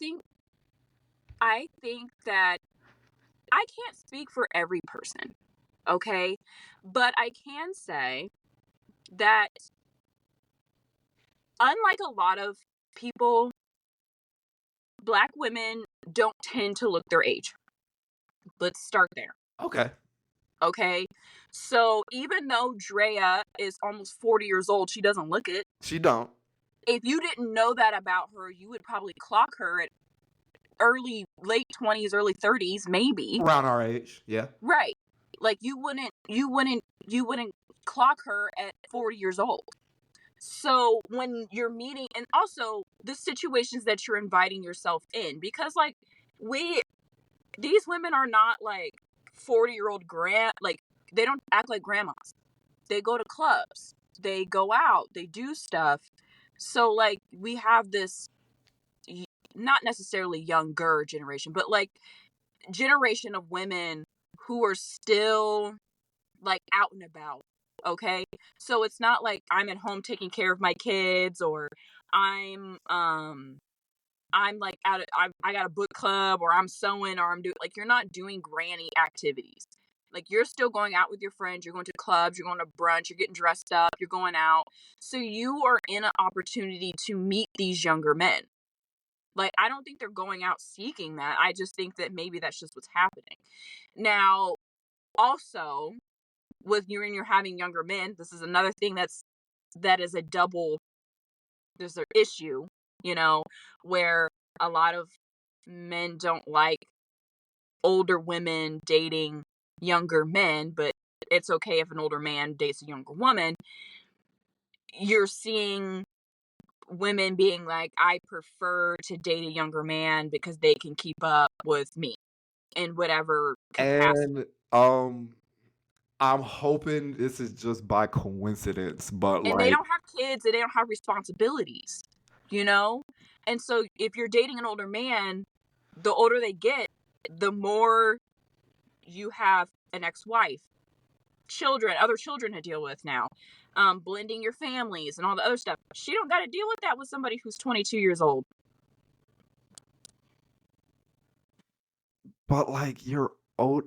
think that I can't speak for every person, okay? But I can say that unlike a lot of people, black women don't tend to look their age. Let's start there. Okay. Okay. So even though Drea is almost 40 years old, she doesn't look it. She don't. If you didn't know that about her, you would probably clock her at late 20s, early 30s, maybe. Around our age. Yeah. Right. Like you wouldn't clock her at 40 years old. So when you're meeting, and also the situations that you're inviting yourself in, because like these women are not like 40-year-old like they don't act like grandmas. They go to clubs. They go out. They do stuff. So like we have this not necessarily younger generation, but like generation of women who are still like out and about. Okay. So it's not like I'm at home taking care of my kids, or I'm I'm like I got a book club, or I'm sewing, or I'm doing, like, you're not doing granny activities. Like, you're still going out with your friends, you're going to clubs, you're going to brunch, you're getting dressed up, you're going out. So you are in an opportunity to meet these younger men. Like, I don't think they're going out seeking that. I just think that maybe that's just what's happening. Now, also, with you're having younger men, this is another thing that is a double, there's an issue, you know, where a lot of men don't like older women dating younger men, but it's okay if an older man dates a younger woman. You're seeing women being like, I prefer to date a younger man because they can keep up with me in whatever capacity. And I'm hoping this is just by coincidence, but And they like don't have kids and they don't have responsibilities, you know? And so if you're dating an older man, the older they get, the more you have an ex-wife, children, other children to deal with now, blending your families and all the other stuff. She don't got to deal with that with somebody who's 22 years old. but like you're old.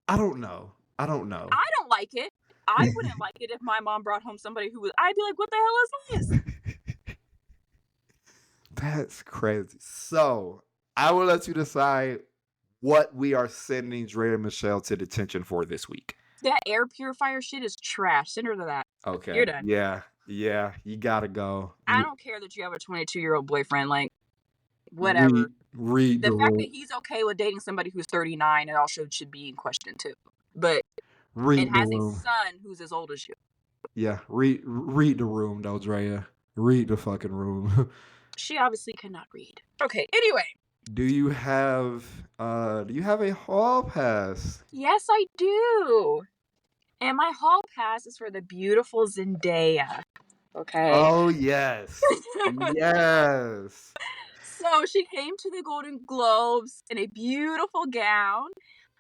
I don't know. I don't know. I don't like it. I wouldn't like it if my mom brought home somebody who was, I'd be like, what the hell is this? That's crazy. So I will let you decide what we are sending Dre and Michelle to detention for this week. That air purifier shit is trash. Send her to that. Okay. You're done. Yeah. Yeah. You gotta go. I You don't care that you have a 22-year-old boyfriend. Like, whatever. read The the fact room. that he's okay with dating somebody who's 39, it also should be in question too. But, and Read the has a room. son who's as old as you. Yeah. Read the room, though, Drea. Read the fucking room. She obviously cannot read. Okay, anyway. Do you have a hall pass? Yes, I do. And my hall pass is for the beautiful Zendaya. Okay. Oh yes. Yes. So she came to the Golden Globes in a beautiful gown.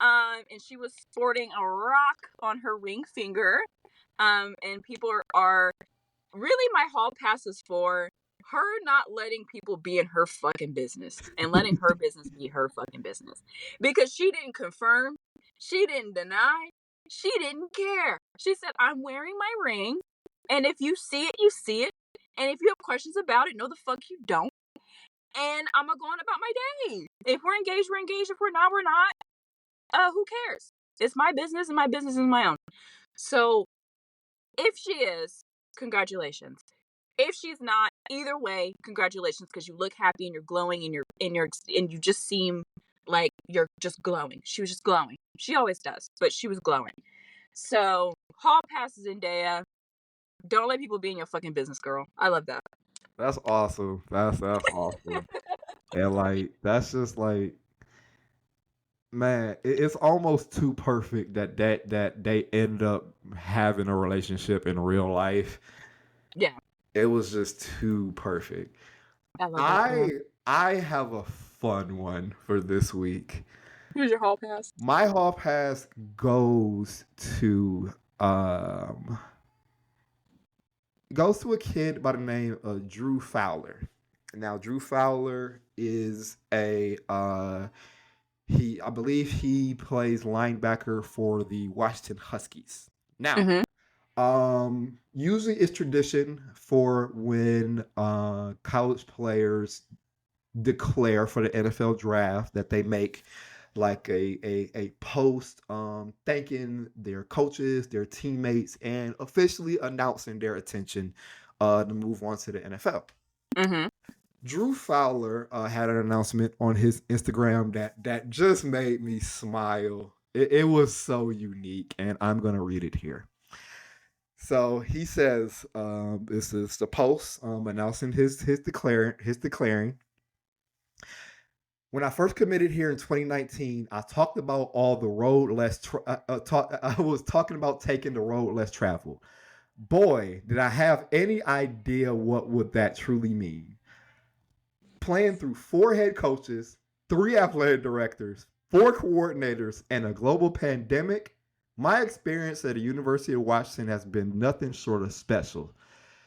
And she was sporting a rock on her ring finger. And people are really, my hall pass is for her not letting people be in her fucking business and letting her business be her fucking business. Because she didn't confirm, she didn't deny, she didn't care. She said, I'm wearing my ring, and if you see it, you see it. And if you have questions about it, no the fuck you don't. And I'm going about my day. If we're engaged, we're engaged. If we're not, we're not. Who cares? It's my business, and my business is my own. So if she is, congratulations. If she's not, either way, congratulations, because you look happy and you're glowing and you just seem like you're just glowing. She was just glowing. She always does, but she was glowing. So hall passes in Zendaya. Don't let people be in your fucking business, girl. I love that. That's awesome. That's awesome. And like that's just like man, it's almost too perfect that they end up having a relationship in real life. Yeah, It was just too perfect. I love that for I them. I have a fun one for this week. Who's your hall pass? My hall pass goes to um goes to a kid by the name of Drew Fowler. Now Drew Fowler is a I believe he plays linebacker for the Washington Huskies. Now, Mm-hmm. usually it's tradition for when college players declare for the NFL draft that they make like a post thanking their coaches, their teammates, and officially announcing their intention to move on to the NFL. Mm-hmm. Drew Fowler had an announcement on his Instagram that just made me smile. It was so unique, and I'm gonna read it here. So he says, "This is the post announcing his declaring. when I first committed here in 2019, I talked about all the road less. I was talking about taking the road less traveled. Boy, did I have any idea what would that truly mean. Playing through 4 head coaches, 3 athletic directors, 4 coordinators, and a global pandemic, my experience at the University of Washington has been nothing short of special.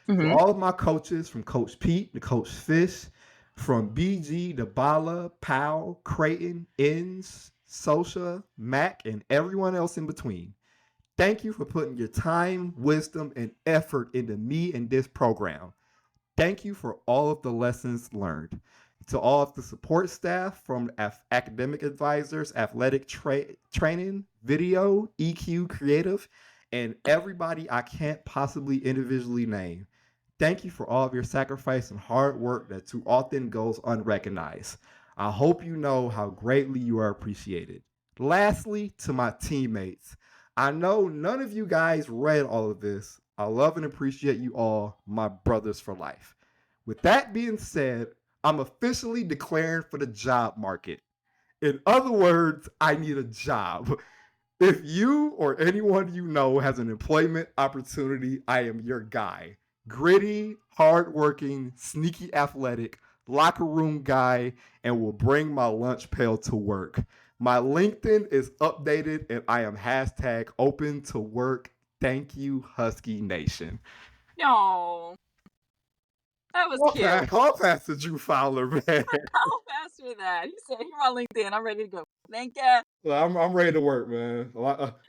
To Mm-hmm. all of my coaches, from Coach Pete to Coach Fish, from BG to Bala, Powell, Creighton, Inns, Sosha, Mac, and everyone else in between, thank you for putting your time, wisdom, and effort into me and this program. Thank you for all of the lessons learned. To all of the support staff, from academic advisors, athletic training, video, EQ, creative, and everybody I can't possibly individually name. Thank you for all of your sacrifice and hard work that too often goes unrecognized. I hope you know how greatly you are appreciated. Lastly, to my teammates, I know none of you guys read all of this. I love and appreciate you all, my brothers for life. With that being said, I'm officially declaring for the job market. In other words, I need a job. If you or anyone you know has an employment opportunity, I am your guy. Gritty, hardworking, sneaky athletic, locker room guy, and will bring my lunch pail to work. My LinkedIn is updated and I am hashtag open to work. Thank you, Husky Nation. No, that was cute. I'll pass to Drew Fowler, man. How fast with that? He said, "Here on LinkedIn, I'm ready to go." Thank you. Well, I'm ready to work, man.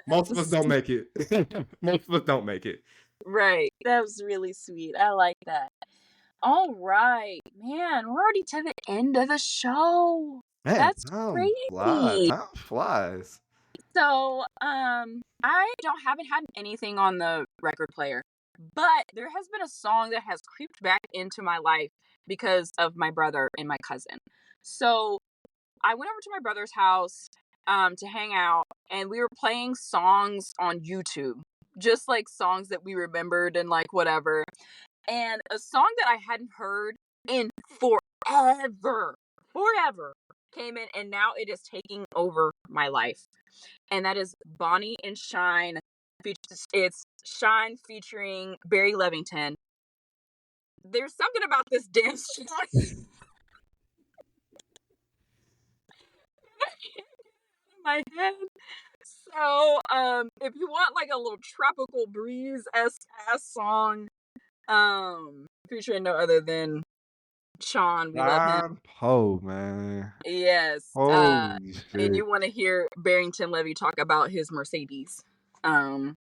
Most of us don't make it. Most of us don't make it. Right. That was really sweet. I like that. All right, man. We're already to the end of the show. Man, That's time flies. crazy. Time flies. So, I don't haven't had anything on the record player, but there has been a song that has creeped back into my life because of my brother and my cousin. So I went over to my brother's house to hang out, and we were playing songs on YouTube, just like songs that we remembered and like whatever. And a song that I hadn't heard in forever came in, and now it is taking over my life. And that is Bonnie and Shine. It's Shine featuring Barry Levington. There's something about this dance song in my head. So, if you want like a little tropical breeze ass song, featuring no other than Sean, we love him. John Poe, man. Yes. Holy And shit. you want to hear Barrington Levy talk about his Mercedes. Um,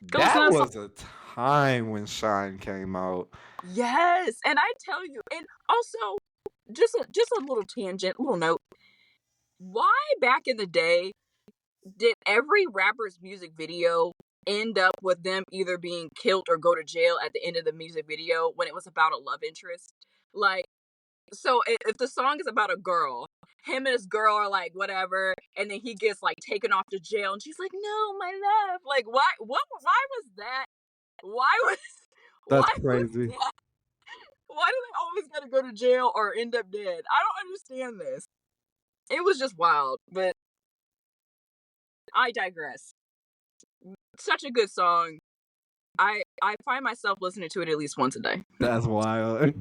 go listen That to that song. was a time when Shine came out. Yes, and I tell you, and also just a little tangent, little note. Why back in the day did every rapper's music video end up with them either being killed or go to jail at the end of the music video when it was about a love interest? Like, so if the song is about a girl, him and his girl are like whatever, and then he gets like taken off to jail, and she's like, "No, my love." Like, why? What? Why was that? Why was? That's Why was crazy. that? Why do they always gotta go to jail or end up dead? I don't understand this. It was just wild, but I digress. Such a good song. I find myself listening to it at least once a day. That's wild.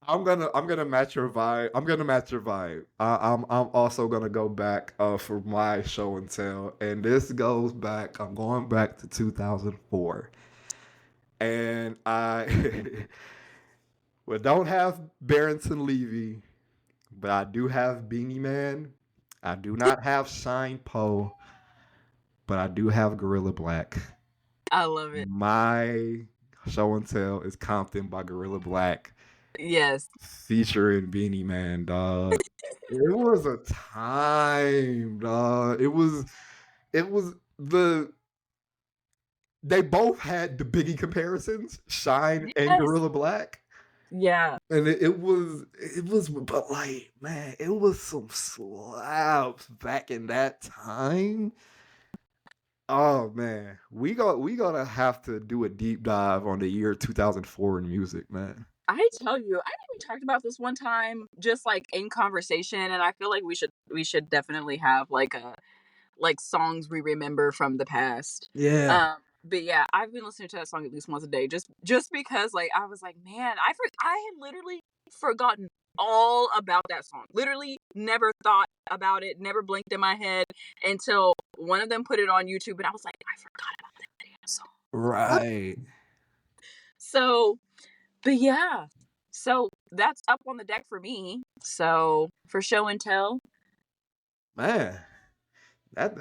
I'm gonna match your vibe. I'm gonna match your vibe. I'm also gonna go back for my show and tell, and this goes back. I'm going back to 2004, and I well don't have Barrington Levy, but I do have Beanie Man. I do not have Shine Poe, but I do have Gorilla Black. I love it. My show and tell is Compton by Gorilla Black, Yes. featuring Beanie Man, dog. It was a time, dog. It was the they both had the Biggie comparisons, Shine and Yes. Gorilla Black. Yeah. And it was but like, man, it was some slaps back in that time. Oh man, we gonna have to do a deep dive on the year 2004 in music, man. I tell you, I think we talked about this one time, just like in conversation, and I feel like we should definitely have like a like songs we remember from the past. Yeah. But yeah, I've been listening to that song at least once a day, just because like I was like, man, I had literally forgotten all about that song. Literally never thought about it, never blinked in my head until one of them put it on YouTube, and I was like, I forgot about that damn song. Right. So, but yeah, so that's up on the deck for me. So for show and tell, Man, that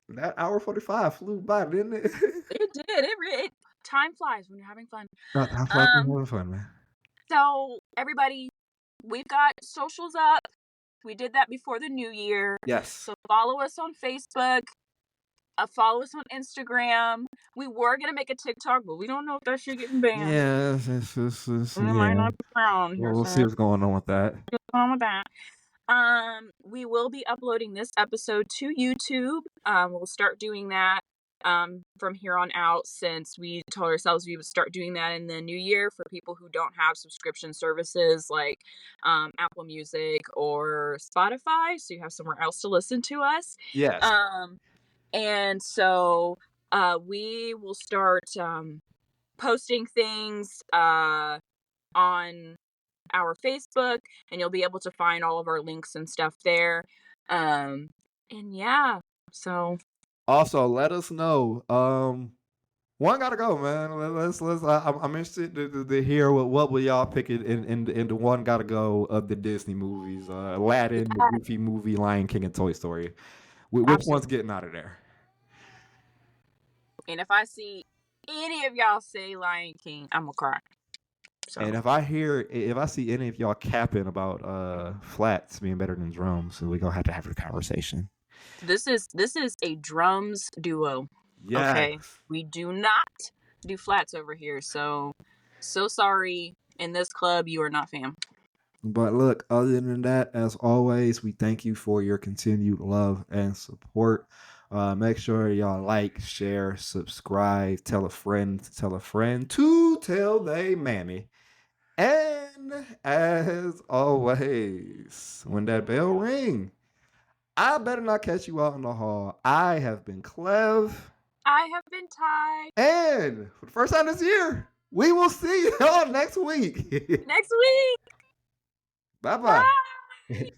that hour 45 flew by, didn't it? it did. It time flies when you're having fun. No, I feel like we're Um, having fun, man. so everybody, we've got socials up. We did that before the new year. Yes. So follow us on Facebook. Follow us on Instagram. We were gonna make a TikTok, but we don't know if that shit getting banned. Yeah, It might yeah. not be found here, We'll see so what's going on with that. what's on with that. We will be uploading this episode to YouTube. We'll start doing that from here on out, since we told ourselves we would start doing that in the new year for people who don't have subscription services like Apple Music or Spotify, so you have somewhere else to listen to us. Yes. Um, and so we will start posting things on our Facebook, and you'll be able to find all of our links and stuff there. And yeah, so Also, let us know. One gotta go, man. Let's. I'm interested to hear what will y'all pick it in the one gotta go of the Disney movies. Aladdin, the yeah, Goofy movie, Lion King, and Toy Story. Which absolutely. one's getting out of there? And if I see any of y'all say Lion King, I'm gonna cry. So And if I see any of y'all capping about flats being better than drums, we're gonna have to have a conversation. this is a drums duo. Yeah. Okay, we do not do flats over here. So sorry. In this club, you are not fam. But look, other than that, as always, we thank you for your continued love and support. Make sure y'all like, share, subscribe, tell a friend to tell they mammy. And as always, when that bell ring, I better not catch you out in the hall. I have been Clev. I have been tied. And for the first time this year, we will see y'all next week. Next week. Bye bye. Bye.